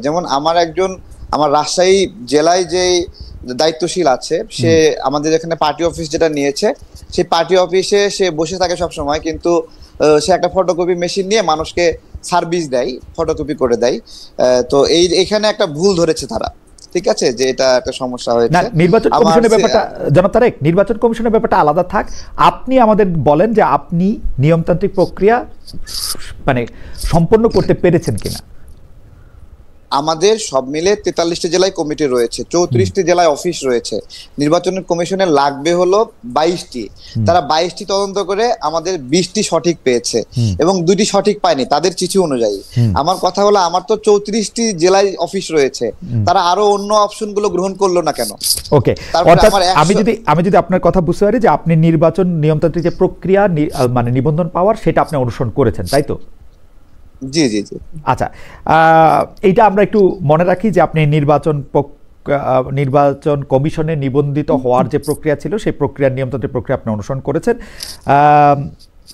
যেমন আমার রাজশাহী জেলায় যে দায়িত্বশীল আছে, সে আমাদের এখানে পার্টি অফিস যেটা নিয়েছে, সেই পার্টি অফিসে সে বসে থাকে সব সময়, কিন্তু সে একটা ফটোকপি মেশিন নিয়ে মানুষকে সার্ভিস দেয়, ফটোকপি করে দেয়। তো এখানে একটা ভুল ধরেছে তারা, ঠিক আছে, যে এটা একটা সমস্যা হয়েছে। নির্বাচন কমিশনের ব্যাপারটা জনাব তারেক, নির্বাচন কমিশনের ব্যাপারটা আলাদা থাক। আপনি আমাদের বলেন যে আপনি নিয়মতান্ত্রিক প্রক্রিয়া মানে সম্পন্ন করতে পেরেছেন কিনা। আমাদের সব মিলে 43টি জেলায় কমিটি রয়েছে, 34টি জেলায় অফিস রয়েছে। নির্বাচন কমিশনের লাগবে হলো 22টি। তারা 22টি তদন্ত করে আমাদের 20টি সঠিক পেয়েছে এবং 2টি সঠিক পায়নি তাদের চিঠি অনুযায়ী। আমার কথা হলো, আমার তো 34টি জেলায় অফিস রয়েছে, তারা আরো অন্য অপশন গুলো গ্রহণ করলো না কেন? ওকে, আমি যদি আপনার কথা বুঝতে পারি যে আপনি নির্বাচন নিয়মতান্ত্রিক যে প্রক্রিয়া মানে নিবন্ধন পাওয়ার, সেটা আপনি অনুসরণ করেছেন, তাই তো? জি জি জি। আচ্ছা, এইটা আমরা একটু মনে রাখি যে আপনি নির্বাচন কমিশনে নিবন্ধিত হওয়ার যে প্রক্রিয়া ছিল, সেই প্রক্রিয়ার নিয়মতান্ত্রিক প্রক্রিয়া আপনি অনুসরণ করেছেন।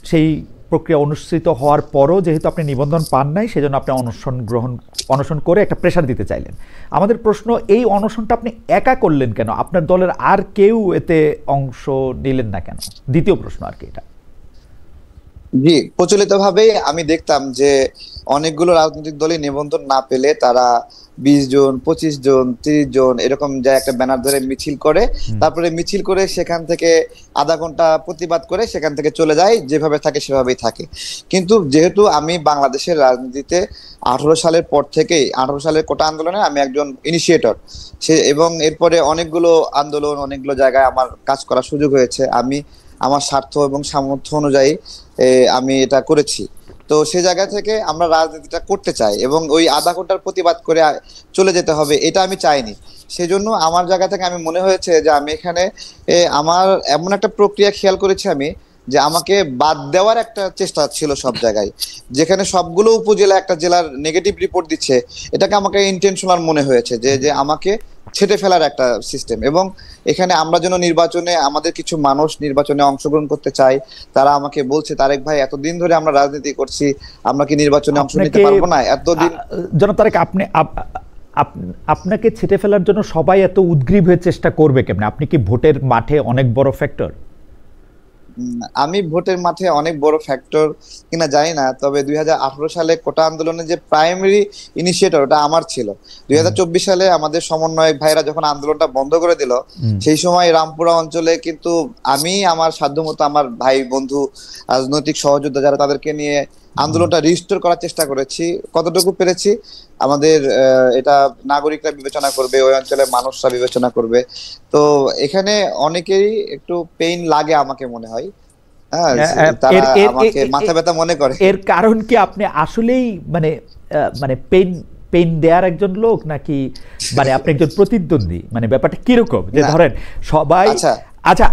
সেই প্রক্রিয়া অনুষ্ঠিত হওয়ার পরও যেহেতু আপনি নিবন্ধন পান নাই, সেজন্য আপনি অনশন করে একটা প্রেশার দিতে চাইলেন। আমাদের প্রশ্ন, এই অনশনটা আপনি একা করলেন কেন? আপনার দলের আর কেউ এতে অংশ নিলেন না কেন? দ্বিতীয় প্রশ্ন আর কি এটা। জি, প্রচলিতভাবে আমি দেখতাম যে অনেকগুলো রাজনৈতিক দলই নিবন্ধন না পেলে তারা 20 জন, 25 জন, 30 জন এরকম যায় একটা ব্যানার ধরে মিছিল করে, তারপরে মিছিল করে সেখান থেকে আধা ঘন্টা প্রতিবাদ করে সেখান থেকে চলে যায়, যেভাবে থাকে সেভাবেই থাকে। কিন্তু যেহেতু আমি বাংলাদেশের রাজনীতিতে 18 সালের পর থেকেই, 18 সালের কোটা আন্দোলনে আমি একজন ইনিশিয়েটর, এবং এরপরে অনেকগুলো আন্দোলন, অনেকগুলো জায়গায় আমার কাজ করার সুযোগ হয়েছে। আমি আমার স্বার্থ এবং সামর্থ্য অনুযায়ী আমি এটা করেছি। তো সে জায়গা থেকে আমরা রাজনীতিটা করতে চাই এবং ওই আধা ঘন্টার প্রতিবাদ করে চলে যেতে হবে, এটা আমি চাইনি। সেজন্য আমার জায়গা থেকে আমি মনে হয়েছে যে আমি এখানে আমার এমন একটা প্রক্রিয়া খেয়াল করেছি আমি, যে আমাকে বাদ দেওয়ার একটা চেষ্টা ছিল সব জায়গায়, যেখানে সবগুলো উপজেলা একটা জেলার নেগেটিভ রিপোর্ট দিচ্ছে, এটাকে আমাকে ইন্টেনশনাল মনে হয়েছে যে আমাকে ছেটে ফেলার একটা সিস্টেম। এবং এখানে আমরা যেন নির্বাচনে, আমাদের কিছু মানুষ নির্বাচনে অংশগ্রহণ করতে চাই, তারা আমাকে বলছে, তারেক ভাই এতদিন ধরে আমরা রাজনীতি করছি, আমরা কি নির্বাচনে অংশ নিতে পারবো না? এতদিন জনাব তারেক, আপনাকে ছেটে ফেলার জন্য সবাই এত উদ্গ্রীব হয়ে চেষ্টা করবে কেমনে? আপনি কি ভোটের মাঠে অনেক বড় ফ্যাক্টর? আমি ভোটের মাঠে অনেক বড় ফ্যাক্টর কিনা জানি না, তবে 2018 সালে কোটা আন্দোলনের যে প্রাইমারি ইনিশিয়েটর, ওটা আমার ছিল। 2024 সালে আমাদের সমন্বয়ক ভাইরা যখন আন্দোলনটা বন্ধ করে দিল, সেই সময় রামপুরা অঞ্চলে কিন্তু আমি আমার সাধ্যমতো আমার ভাই বন্ধু রাজনৈতিক সহযোদ্ধা যারা, তাদেরকে নিয়ে আন্দোলনটা রিস্টোর করার চেষ্টা করেছি। কতটুকু পেরেছি আমাদের এটা নাগরিকরা বিবেচনা করবে, ওই অঞ্চলের মানুষরা বিবেচনা করবে। তো এখানে অনেকেরই একটু পেইন লাগে আমাকে মনে হয়, তারা আমাকে মাথা ব্যথা মনে করে। এর কারণ কি আপনি আসলেই মানে পেইন দেয়ার একজন লোক, নাকি মানে আপনি একজন প্রতিদ্বন্দ্বী? মানে ব্যাপারটা কিরকম, যে ধরেন সবাই, আচ্ছা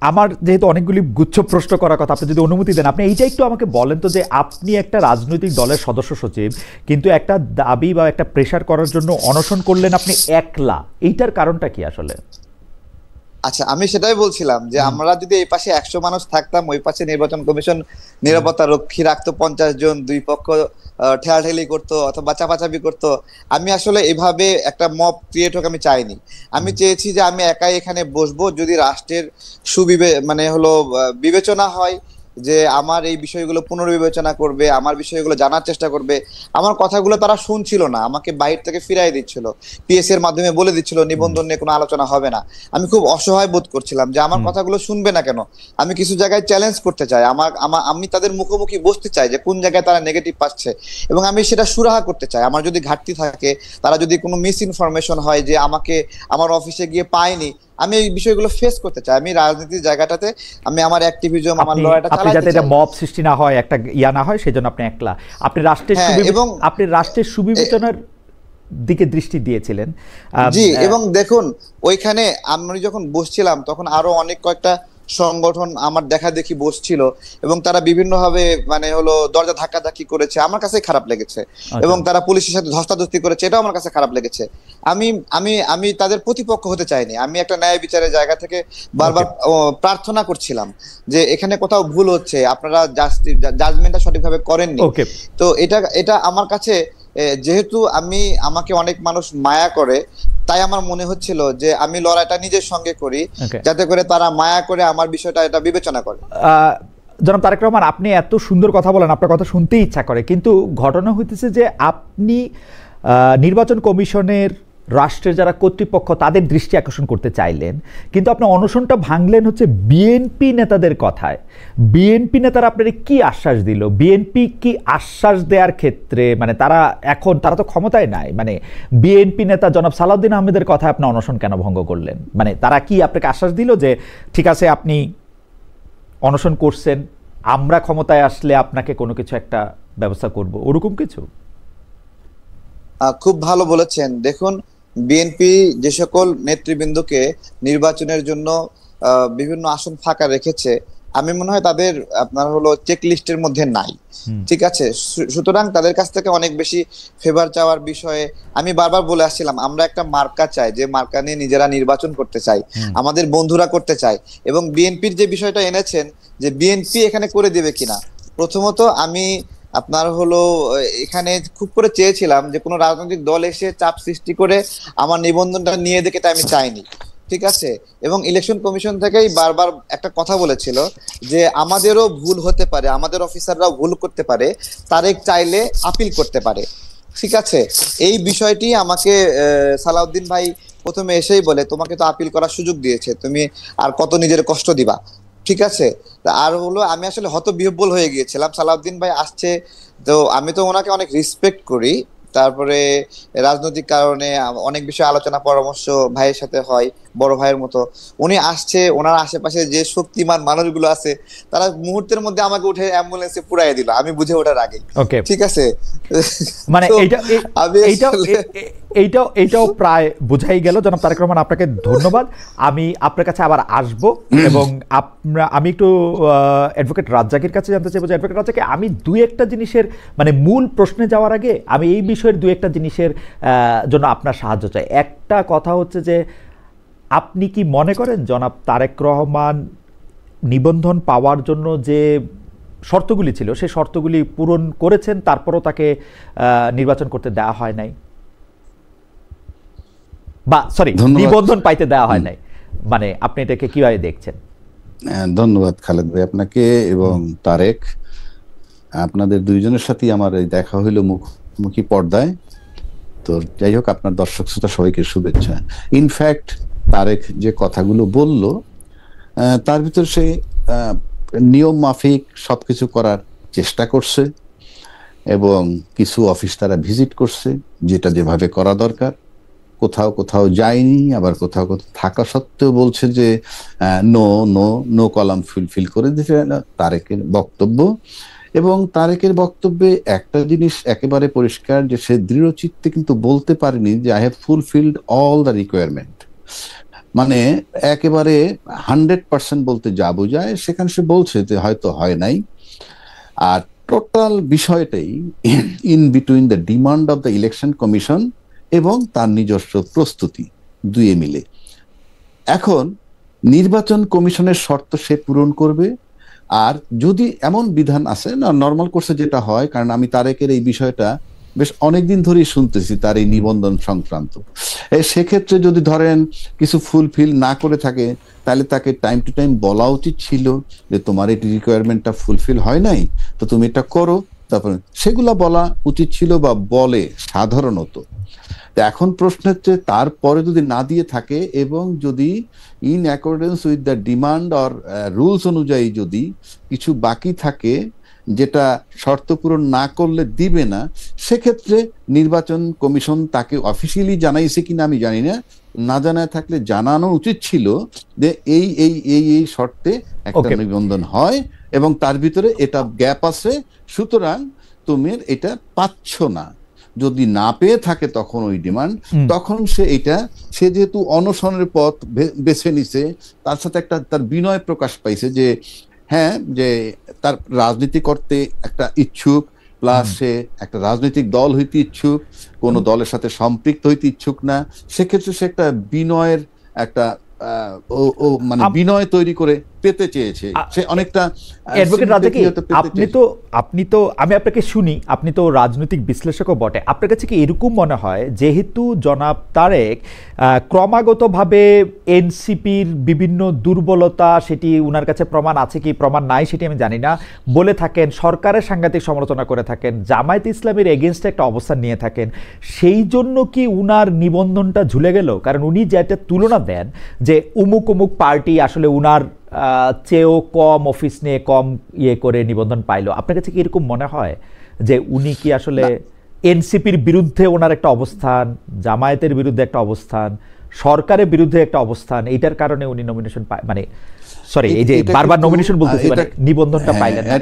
আমার যেহেতু অনেকগুলি গুচ্ছ প্রশ্ন করার কথা, আপনি যদি অনুমতি দেন, আপনি এইটা একটু আমাকে বলেন তো, যে আপনি একটা রাজনৈতিক দলের সদস্য সচিব, কিন্তু একটা দাবি বা একটা প্রেশার করার জন্য অনশন করলেন আপনি একলা, এইটার কারণটা কি আসলে? আচ্ছা, আমি সেটাই বলছিলাম যে আমরা যদি এই পাশে 100 মানুষ থাকতাম, ওই পাশে নির্বাচন কমিশন নিরাপত্তা রক্ষী রাখতো 50 জন, দুই পক্ষ ঠেলাঠেলি করতো অথবা চাপাচাপি করতো। আমি আসলে এভাবে একটা মব ক্রিয়েট হোক আমি চাইনি। আমি চেয়েছি যে আমি একাই এখানে বসবো, যদি রাষ্ট্রের বিবেচনা হয় যে আমার এই বিষয়গুলো পুনর্বিবেচনা করবে, আমার বিষয়গুলো জানার চেষ্টা করবে। আমার কথাগুলো তারা শুনছিল না, আমাকে বাইরে থেকে ফিরাই দিচ্ছিল, পিএস এর মাধ্যমে বলে দিচ্ছিল নিবন্ধন নিয়ে কোনো আলোচনা হবে না। আমি খুব অসহায় বোধ করছিলাম যে আমার কথাগুলো শুনবে না কেন। আমি কিছু জায়গায় চ্যালেঞ্জ করতে চাই, আমি তাদের মুখোমুখি বসতে চাই যে কোন জায়গায় তারা নেগেটিভ পাচ্ছে, এবং আমি সেটা সুরাহা করতে চাই। আমার যদি ঘাটতি থাকে, তারা যদি কোনো মিস ইনফরমেশন হয় যে আমাকে আমার অফিসে গিয়ে পাইনি, আমি এই বিষয়গুলো ফেস করতে চাই। আমি রাজনীতির জায়গাটাতে আমি আমার অ্যাক্টিভিজম, আমার লড়াইটা চালাতে চাই, যাতে এটা মব সৃষ্টি না হয়, একটা ইয়া না হয়, সেজন্য আপনি একলা, আপনি রাষ্ট্রের সুবিবেচনার দিকে দৃষ্টি দিয়েছিলেন। জি, এবং দেখুন ওইখানে আমি যখন বসছিলাম, তখন আরো অনেক কয়েকটা সংগঠন আমার দেখা দেখি বসছিল, এবং তারা বিভিন্ন ভাবে দরজা ধাক্কাধাক্কি করেছে, আমার কাছে খারাপ লেগেছে। এবং তারা পুলিশের সাথে ধস্তাধস্তি করেছে, এটাও আমার কাছে খারাপ লেগেছে। আমি আমি আমি তাদের প্রতিপক্ষ হতে চাইনি। আমি একটা ন্যায় বিচারের জায়গা থেকে বারবার প্রার্থনা করছিলাম যে এখানে কোথাও ভুল হচ্ছে, আপনারা জাজমেন্টটা সঠিকভাবে করেননি। তো এটা আমার কাছে যেহেতু আমাকে অনেক মানুষ মায়া করে, তাই আমার মনে হচ্ছিল যে আমি লড়াইটা নিজের সঙ্গে করি, যাতে করে তারা মায়া করে আমার বিষয়টা এটা বিবেচনা করে। জনাব তারেক রহমান, আপনি এত সুন্দর কথা বলেন, আপনার কথা শুনতেই ইচ্ছা করে, কিন্তু ঘটনা হইতেছে যে আপনি নির্বাচন কমিশনের রাষ্ট্রের যারা কর্তৃপক্ষ তাদের দৃষ্টি আকর্ষণ করতে চাইলেন, কিন্তু আপনি অনশনটা ভাঙলেন হচ্ছে বিএনপি নেতাদের কথায়। বিএনপি নেতারা আপনার কি আশ্বাস দিল? বিএনপি কি আশ্বাস দেওয়ার ক্ষেত্রে, মানে তারা তো ক্ষমতায় নাই, মানে বিএনপি নেতা জনাব সালাউদ্দিন আহমেদের কথায় আপনি অনশন কেন ভঙ্গ করলেন? মানে তারা কি আপনাকে আশ্বাস দিল যে ঠিক আছে আপনি অনশন করছেন, আমরা ক্ষমতায় আসলে আপনাকে কোনো কিছু একটা ব্যবস্থা করব, ওরকম কিছু? খুব ভালো বলেছেন। দেখুন, বিএনপি যে সকল নেতৃবৃন্দকে নির্বাচনের জন্য বিভিন্ন আসন ফাঁকা রেখেছে, আমি মনে হয় তাদের আপনার হলো চেক লিস্টের মধ্যে নাই। ঠিক আছে, সুতরাং তাদের কাছ থেকে অনেক বেশি ফেভার চাওয়ার বিষয়ে আমি বারবার বলে আসছিলাম, আমরা একটা মার্কা চাই, যে মার্কা নিয়ে নিজেরা নির্বাচন করতে চাই, আমাদের বন্ধুরা করতে চাই। এবং বিএনপির যে বিষয়টা এনেছেন যে বিএনপি এখানে করে দিবে কিনা, প্রথমত আমি আপনার হলো এখানে খুব করে চেয়েছিলাম যে কোনো রাজনৈতিক দল এসে চাপ সৃষ্টি করে আমার নিবন্ধনটা নিয়ে দেখে, এটা আমি চাইনি। ঠিক আছে, এবং ইলেকশন কমিশন থেকেই বারবার একটা কথা বলেছিল যে আমাদেরও ভুল হতে পারে, আমাদের অফিসাররাও ভুল করতে পারে, তারেক চাইলে আপিল করতে পারে। ঠিক আছে, এই বিষয়টি আমাকে সালাউদ্দিন ভাই প্রথমে এসেই বলে, তোমাকে তো আপিল করার সুযোগ দিয়েছে, তুমি আর কত নিজের কষ্ট দিবা। ঠিক আছে, আর হলো আমি আসলে হতবিহ্বল হয়ে গিয়েছিলাম, সালাউদ্দিন ভাই আসছে, তো আমি তো ওনাকে অনেক রেসপেক্ট করি, তারপরে রাজনৈতিক কারণে অনেক বিষয়ে আলোচনা পরামর্শ ভাইয়ের সাথে হয়, বড় ভাইয়ের মতো। উনি আসছে, ওনার আশেপাশে যে শক্তিমান মানুষগুলো আছে তারা মুহূর্তের মধ্যে আমাকে উঠে অ্যাম্বুলেন্সে পুরাই দিল, আমি বুঝে ওঠার আগে। ঠিক আছে, মানে এইটাও প্রায় বোঝাই গেল। জনাব তারেক রহমান, আপনাকে ধন্যবাদ। আমি আপনার কাছে আবার আসব এবং আমি একটু অ্যাডভোকেট রাজ্জাকের কাছে জানতে চাইবো যে অ্যাডভোকেট রাজ্জাকে, আমি দুই একটা জিনিসের মানে মূল প্রশ্নে যাওয়ার আগে আমি এই বিষয়ের দুই একটা জিনিসের জন্য আপনার সাহায্য চাই। একটা কথা হচ্ছে যে আপনি কি মনে করেন জনাব তারেক রহমান নিবন্ধন পাওয়ার জন্য যে শর্তগুলি ছিল সেই শর্তগুলি পূরণ করেছেন, তারপরও তাকে নির্বাচন করতে দেওয়া হয় নাই, বা সরি নিবন্ধন পাইতে দেওয়া হয় নাই, মানে আপনি এটাকে কিভাবে দেখছেন? ধন্যবাদ খালেদ ভাই আপনাকে এবং তারেক, আপনাদের দুইজনের সাথেই আমার এই দেখা হইল মুখোমুখি পর্দায়। তো যাই হোক, আপনার দর্শক শ্রোতা সবাইকে শুভেচ্ছা। ইনফ্যাক্ট তারেক যে কথাগুলো বলল তার ভিতর সে নিয়ম মাফিক সবকিছু করার চেষ্টা করছে এবং কিছু অফিস তারা ভিজিট করছে, যেটা যেভাবে করা দরকার। কোথাও কোথাও যায়নি, আবার কোথাও কোথাও থাকা সত্ত্বেও বলছে যে no no no column fill করে দিতে তারেকের বক্তব্য। এবং তারেকের বক্তব্যে একটা জিনিস একেবারে পরিষ্কার, যে সে দৃঢ়চিত্তে কিন্তু বলতে পারেনি যে I have fulfilled all the requirement. মানে একেবারে 100% বলতে যা বোঝায় সেখানে সে বলছে যে হয়তো হয় নাই। আর টোটাল বিষয়টাই in between the demand of the election commission এবং তার নিজস্ব প্রস্তুতি, দুয়ে মিলে। এখন নির্বাচন কমিশনের শর্ত সে পূরণ করবে। আর যদি এমন বিধান আছে না, নর্মাল কোর্সে যেটা হয়, কারণ আমি তারেকের এই বিষয়টা বেশ অনেকদিন ধরেই শুনতেছি, তার এই নিবন্ধন সংক্রান্ত, সেক্ষেত্রে যদি ধরেন কিছু ফুলফিল না করে থাকে, তাহলে তাকে টাইম টু টাইম বলা উচিত ছিল যে তোমার এই রিকোয়ারমেন্টটা ফুলফিল হয় নাই, তো তুমি এটা করো। তারপরে সেগুলা বলা উচিত ছিল বা বলে সাধারণত। এখন প্রশ্ন হচ্ছে, তারপরে যদি না দিয়ে থাকে এবং যদি in accordance with the demand or rules অনুযায়ী যদি কিছু বাকি থাকে যেটা শর্ত পূরণ না করলে দিবে না, সেক্ষেত্রে নির্বাচন কমিশন তাকে অফিসিয়ালি জানাইছে কিনা আমি জানি না, না জানায় থাকলে জানানো উচিত ছিল যে এই এই এই এই শর্তে একটা নিবন্ধন হয় এবং তার ভিতরে এটা গ্যাপ আছে, সুতরাং তুমি এটা পাচ্ছ না। যদি না পেয়ে থাকে তখন ওই ডিমান্ড, তখন সে যেহেতু অনশনের পথ বেছে নিছে, তার সাথে একটা তার বিনয় প্রকাশ পাইছে যে হ্যাঁ, যে তার রাজনীতি করতে একটা ইচ্ছুক, প্লাস সে একটা রাজনৈতিক দল হইতে ইচ্ছুক, কোন দলের সাথে সম্পৃক্ত হইতে ইচ্ছুক না। সেক্ষেত্রে সে একটা বিনয়ের একটা মানে বিনয় তৈরি করে পেতে চেয়েছে, সে অনেকটা অ্যাডভোকেট রাজা কি আপনি তো আমি আপনাকে শুনি, আপনি তো রাজনৈতিক বিশ্লেষকও বটে, আপনার কাছে কি এরকম মনে হয় যেহেতু জনাব তারেক ক্রমাগতভাবে এনসিপির বিভিন্ন দুর্বলতা, সেটি উনার কাছে প্রমাণ আছে কি প্রমাণ নাই সেটি আমি জানি না, বলে থাকেন, সরকারের সাংঘাতিক সমালোচনা করে থাকেন, জামায়াত ইসলামের এগেনস্টে একটা অবস্থান নিয়ে থাকেন, সেই জন্য কি উনার নিবন্ধনটা ঝুলে গেল? কারণ উনি যেটা তুলনা দেন যে উমুক উমুক পার্টি আসলে উনার চেয়েও কম অফিস নিয়ে কম ইয়ে করে নিবন্ধন পাইলো, আপনার কাছে কি এরকম মনে হয় যে উনি কি আসলে এনসিপির বিরুদ্ধে ওনার একটা অবস্থান, জামায়াতের বিরুদ্ধে একটা অবস্থান, সরকারের বিরুদ্ধে একটা অবস্থান, এইটার কারণে উনি নমিনেশন পায়, মানে সরি এই যে বারবার নমিনেশন বলতেছি, মানে নিবন্ধনটা পাইলেন না?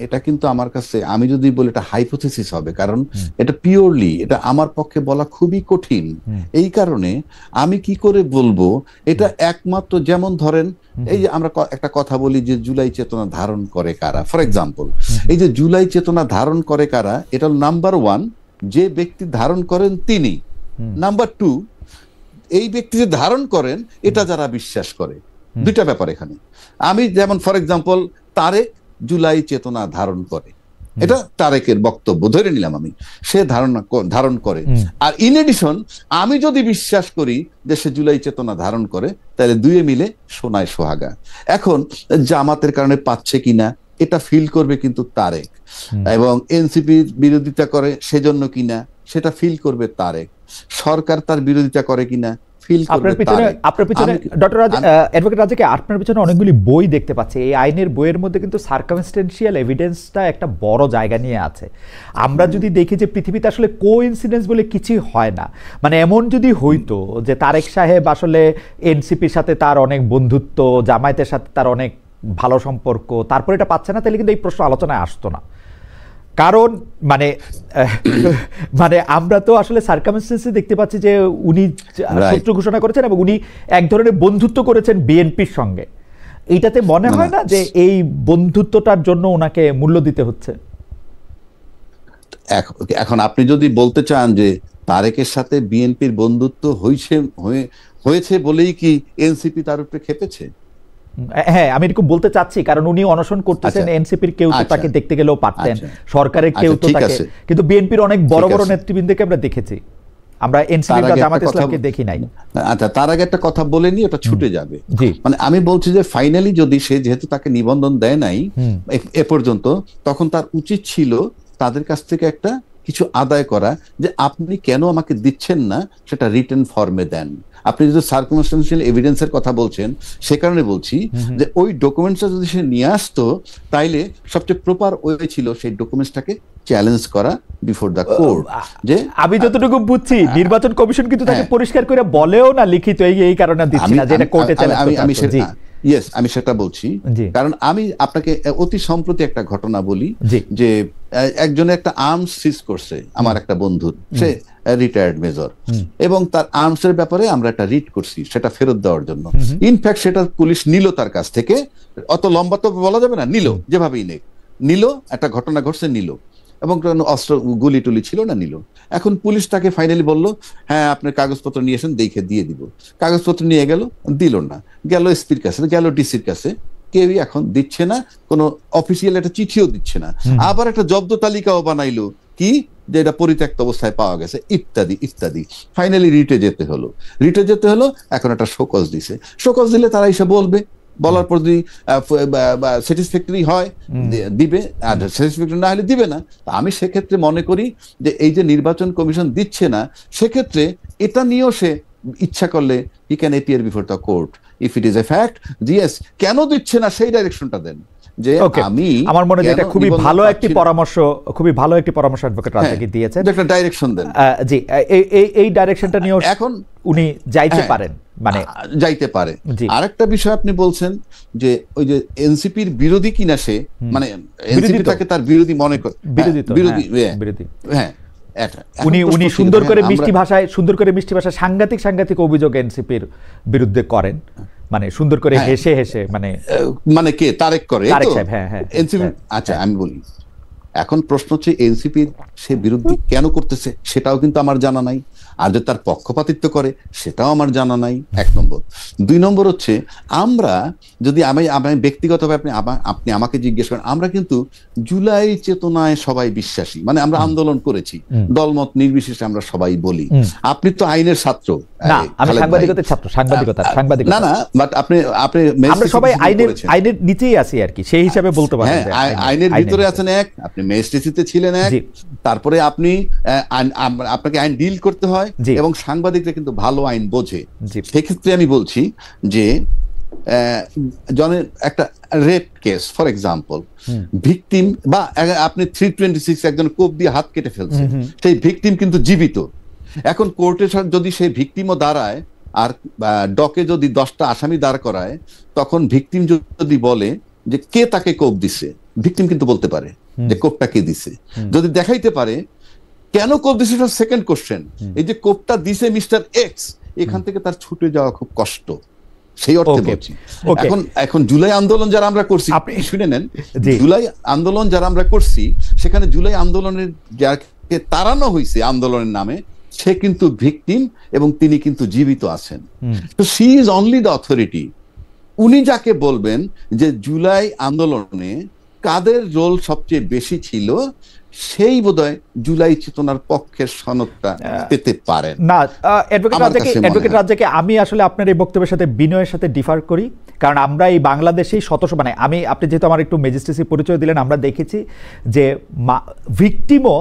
এটা কিন্তু আমার কাছে, আমি যদি বলি এটা হাইপোথেসিস হবে, কারণ এটা পিওরলি এটা আমার পক্ষে বলা খুবই কঠিন। এই কারণে আমি কি করে বলবো এটা, একমাত্র যেমন ধরেন এই যে আমরা একটা কথা বলি যে জুলাই চেতনা ধারণ করে কারা, ফর এক্সাম্পল এই যে জুলাই চেতনা ধারণ করে কারা, এটা নাম্বার 1 যে ব্যক্তি ধারণ করেন তিনি, নাম্বার 2 এই ব্যক্তি যে ধারণ করেন এটা যারা বিশ্বাস করে, দুইটা ব্যাপার এখানে। আমি যেমন ফর এক্সাম্পল তারেক জুলাই চেতনা ধারণ করে, এটা তারেকের বক্তব্য ধরে নিলাম আমি, সে ধারণ করে, আর ইন এডিশন আমি যদি বিশ্বাস করি যে সে জুলাই চেতনা ধারণ করে, তাহলে দুয়ে মিলে সোনায় সোহাগা। এখন জামাতের কারণে পাচ্ছে কিনা এটা ফিল করবে কিন্তু তারেক, এবং এনসিপির বিরোধিতা করে সেজন্য কিনা সেটা ফিল করবে তারেক, সরকার তার বিরোধিতা করে কিনা আপনার পিছনে ডক্টর অ্যাডভোকেট রাজাকে আপনার পিছনে অনেকগুলি বই দেখতে পাচ্ছি, এই আইনের বইয়ের মধ্যে কিন্তু সার্কামস্টেন্সিয়াল এভিডেন্সটা একটা বড় জায়গা নিয়ে আছে। আমরা যদি দেখি যে পৃথিবীতে আসলে কোইন্সিডেন্স বলে কিছুই হয় না, মানে এমন যদি হইতো যে তারেক সাহেব আসলে এনসিপির সাথে তার অনেক বন্ধুত্ব, জামায়াতের সাথে তার অনেক ভালো সম্পর্ক, তারপরে এটা পাচ্ছে না, তাহলে কিন্তু এই প্রশ্ন আলোচনায় আসতো না। কারণ মানে মানে আমরা তো আসলে সার্কামস্টেন্সে দেখতে পাচ্ছি যে উনি শত্রু ঘোষণা করেছেন এবং উনি এক ধরনের বন্ধুত্ব করেছেন বিএনপির সঙ্গে। এইটাতে মনে হয় না যে এই বন্ধুত্বটার জন্য ওনাকে মূল্য দিতে হচ্ছে? এখন আপনি যদি বলতে চান যে তারেকের সাথে বিএনপির বন্ধুত্ব হয়েছে বলেই কি এনসিপি তার উপরে খেপেছে? হ্যাঁ, আমি এরকম বলতে চাচ্ছি, কারণ উনি অনশন করতেছেন, এনসিপির কেউ তো তাকে দেখতে গেলেও পারতেন, সরকারের কেউ তো তাকে, কিন্তু বিএনপির অনেক বড় বড় নেতৃবৃন্দকে আমরা দেখেছি, আমরা এনসিপি বা জামাত ইসলামকে দেখি নাই। আচ্ছা, তার আগে একটা কথা বলে নি, ওটা ছুটে যাবে। মানে আমি বলছি যে ফাইনালি যদি সে যেহেতু তাকে নিবন্ধন দেয় নাই এ পর্যন্ত, তখন তার উচিত ছিল তাদের কাছ থেকে একটা কিছু আদায় করা, যে আপনি কেন আমাকে দিচ্ছেন না সেটা রিটেন ফর্মে দেন। আপনি যদি সার্কামস্টেন্সিয়াল এভিডেন্সের কথা বলছেন, সে কারণে বলছি যে ওই ডকুমেন্টসটা যদি সে নিয়ে আসতো, তাইলে সবচেয়ে প্রপার ওয়ে ছিল সেই ডকুমেন্টসটাকে চ্যালেঞ্জ করা বিফোর দ্য কোর্ট। যে আমি যতটুকু বুঝছি নির্বাচন কমিশন কিন্তু তাকে পরিষ্কার করে বলেও না লিখিত, এই কারণে দিচ্ছি না যে এটা কোর্টে চ্যালেঞ্জ। ইয়েস, আমি সেটা বলছি, কারণ আমি আপনাকে অতি সম্প্রতি একটা ঘটনা বলি, যে একজনে একটা আর্মস সিজ করছে আমার একটা বন্ধুর, সে রিটায়ার্ড মেজর, এবং তার আর্মস এর ব্যাপারে আমরা একটা রিট করছি সেটা ফেরত দেওয়ার জন্য। ইনফ্যাক্ট সেটা পুলিশ নিল তার কাছ থেকে, অত লম্বা তো বলা যাবে না, নিল, যেভাবেই নিল, একটা ঘটনা ঘটছে নিল, এবং অস্ত্র গুলি টুলি ছিল না, নিল। এখন পুলিশ তাকে ফাইনালি বললো, হ্যাঁ আপনার কাগজপত্র নিয়ে এসেন, দেখে দিয়ে দিব। কাগজপত্র নিয়ে দিল না, গেল এসপির কাছে, গেল ডিসির কাছে, কেউই এখন দিচ্ছে না, কোনো অফিসিয়াল একটা চিঠিও দিচ্ছে না। আবার একটা জব্দ তালিকাও বানাইলো, কি যে এটা পরিত্যক্ত অবস্থায় পাওয়া গেছে, ইত্যাদি ইত্যাদি। ফাইনালি রিটে যেতে হলো, এখন একটা শোকজ দিছে, শোকজ দিলে তারা এসে বলবে, বলার পর যদি স্যাটিসফ্যাক্টরি হয় দিবে, আর স্যাটিসফ্যাক্টরি না হলে দিবে না। আমি সেক্ষেত্রে মনে করি যে এই যে নির্বাচন কমিশন দিচ্ছে না, সেক্ষেত্রে এটা নিয়েও সে ইচ্ছা করলে he can appear before the court if it is a fact. GS কেন দিচ্ছে না সেই ডাইরেকশনটা দেন। যে আমি আমার মনে হয় এটা খুবই ভালো একটি পরামর্শ, অ্যাডভোকেট রাজাকে দিয়েছেন, একটা ডাইরেকশন দেন। জি, এই ডাইরেকশনটা নিয়ে এখন উনি যাইতে পারেন, মানে যাইতে পারে। আরেকটা বিষয় আপনি বলছেন যে ওই যে এনসিপির বিরোধী কিনা সে, মানে এনসিপি তাকে তার বিরোধী মনে করে, বিরোধী, হ্যাঁ উনি সুন্দর করে মিষ্টি ভাষায় সাংঘাতিক অভিযোগ এনসিপির বিরুদ্ধে করেন, মানে সুন্দর করে হেসে মানে কে তারেক করে এনসিপি। আচ্ছা, আমি বলি, এখন প্রশ্ন হচ্ছে এনসিপির সে বিরোধী কেন করতেছে সেটাও কিন্তু আমার জানা নাই। আর যদি তার পক্ষপাতিত্ব করে সেটাও আমার জানা নাই, 1 নম্বর। 2 নম্বর হচ্ছে, আমরা যদি আমি ব্যক্তিগতভাবে আপনি আমাকে জিজ্ঞেস করেন, আমরা কিন্তু জুলাই চেতনায় সবাই বিশ্বাসী, মানে আমরা আন্দোলন করেছি, দলমত নির্বিশেষে আমরা সবাই বলি। আপনি তো আইনের ছাত্র। না, আমি সাংবাদিকতার ছাত্র, সাংবাদিকতা। না না, বাট আপনি আমরা সবাই আইনের নিচেই আছি আর কি, সেই হিসাবে বলতে পারেন। হ্যাঁ, আইনের ভিতরে আছেন এক, আপনি ম্যাজিস্ট্রেসিতে ছিলেন এক, তারপরে আপনি আপনাকে আইন ডিল করতে হয়, এবং সাংবাদিকরা কিন্তু ভালো আইন বোঝে। সেক্ষেত্রে আমি বলছি যে জনের একটা rape case for example, victim বা আপনি 326 একজন কোপ দিয়ে হাত কেটে ফেলছে, সেই ভিকটিম কিন্তু জীবিত। এখন কোর্টে যদি সেই ভিকটিমও দাঁড়ায় আর ডকে যদি 10টা আসামি দাঁড় করায়, তখন ভিকটিম যদি বলে যে কে তাকে কোপ দিছে, ভিকটিম কিন্তু বলতে পারে যে কোপটা কে দিছে। যদি দেখাইতে পারে কেন কোপ দিছে, সেকেন্ড কোশ্চেন। এই যে কোপটা দিছে মিস্টার এক্স, এখান থেকে তার ছুটে যাওয়া খুব কষ্ট, সেই অর্থে বলছি। এখন জুলাই আন্দোলন যারা আমরা করছি, আপনি শুনে নেন, জুলাই আন্দোলন যারা আমরা করছি, সেখানে জুলাই আন্দোলনের যাকে তাড়ানো হয়েছে আন্দোলনের নামে, সে কিন্তু ভিকটিম এবং তিনি কিন্তু জীবিত আছেন। তো she is only the authority. উনি যাকে বলবেন যে জুলাই আন্দোলনে কাদের রোল সবচেয়ে বেশি ছিল, সেই বোধহয় জুলাই চেতনার পক্ষের সনদটা পেতে পারেন। না, অ্যাডভোকেট রাজ্জাকে আমি আসলে আপনার এই বক্তব্যের সাথে বিনয়ের সাথে ডিফার করি, কারণ আমরা এই বাংলাদেশেই মানে আপনি যেহেতু আমার একটু ম্যাজিস্ট্রেসি পরিচয় দিলেন, আমরা দেখেছি যে ভিকটিমও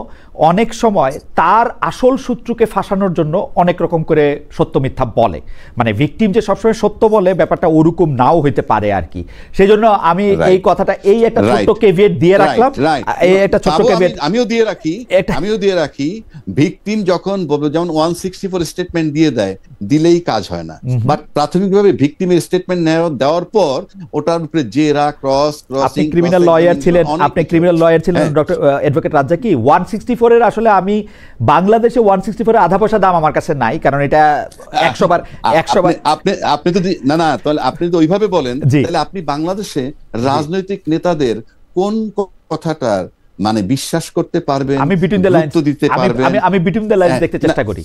অনেক সময় তার আসল শত্রুকে ফাঁসানোর জন্য অনেক রকম করে সত্য মিথ্যা বলে, মানে ভিকটিম যে সবসময় সত্য বলে ব্যাপারটা ওরকম নাও হইতে পারে আর কি। সেই জন্য আমি এই কথাটা, এই একটা ছোট্ট কেভিয়েট দিয়ে রাখলাম, এই একটা ছোট্ট কেভিয়েট আমিও দিয়ে রাখি। ভিকটিম যখন যেমন 164 স্টেটমেন্ট দিয়ে দেয়, দিলেই কাজ হয় না, বাট প্রাথমিকভাবে ভিকটিমের স্টেটমেন্ট দেওয়ার পর ওটার উপরে জেরা আপনি ক্রিমিনাল লয়ার ছিলেন ডক্টর অ্যাডভোকেট রাজ্জাকি। 164 এর আসলে আমি বাংলাদেশে 164 এর আধা পয়সা দাম আমার কাছে নাই, কারণ এটা 100 বার আপনি যদি না তাহলে আপনি তো ওইভাবে বলেন, তাহলে আপনি বাংলাদেশে রাজনৈতিক নেতাদের কোন কথাটার মানে বিশ্বাস করতে পারবেন, আমি বিটুইন দ্য লাইনস দিতে পারবেন, আমি বিটুইন দ্য লাইনস দেখতে চেষ্টা করি,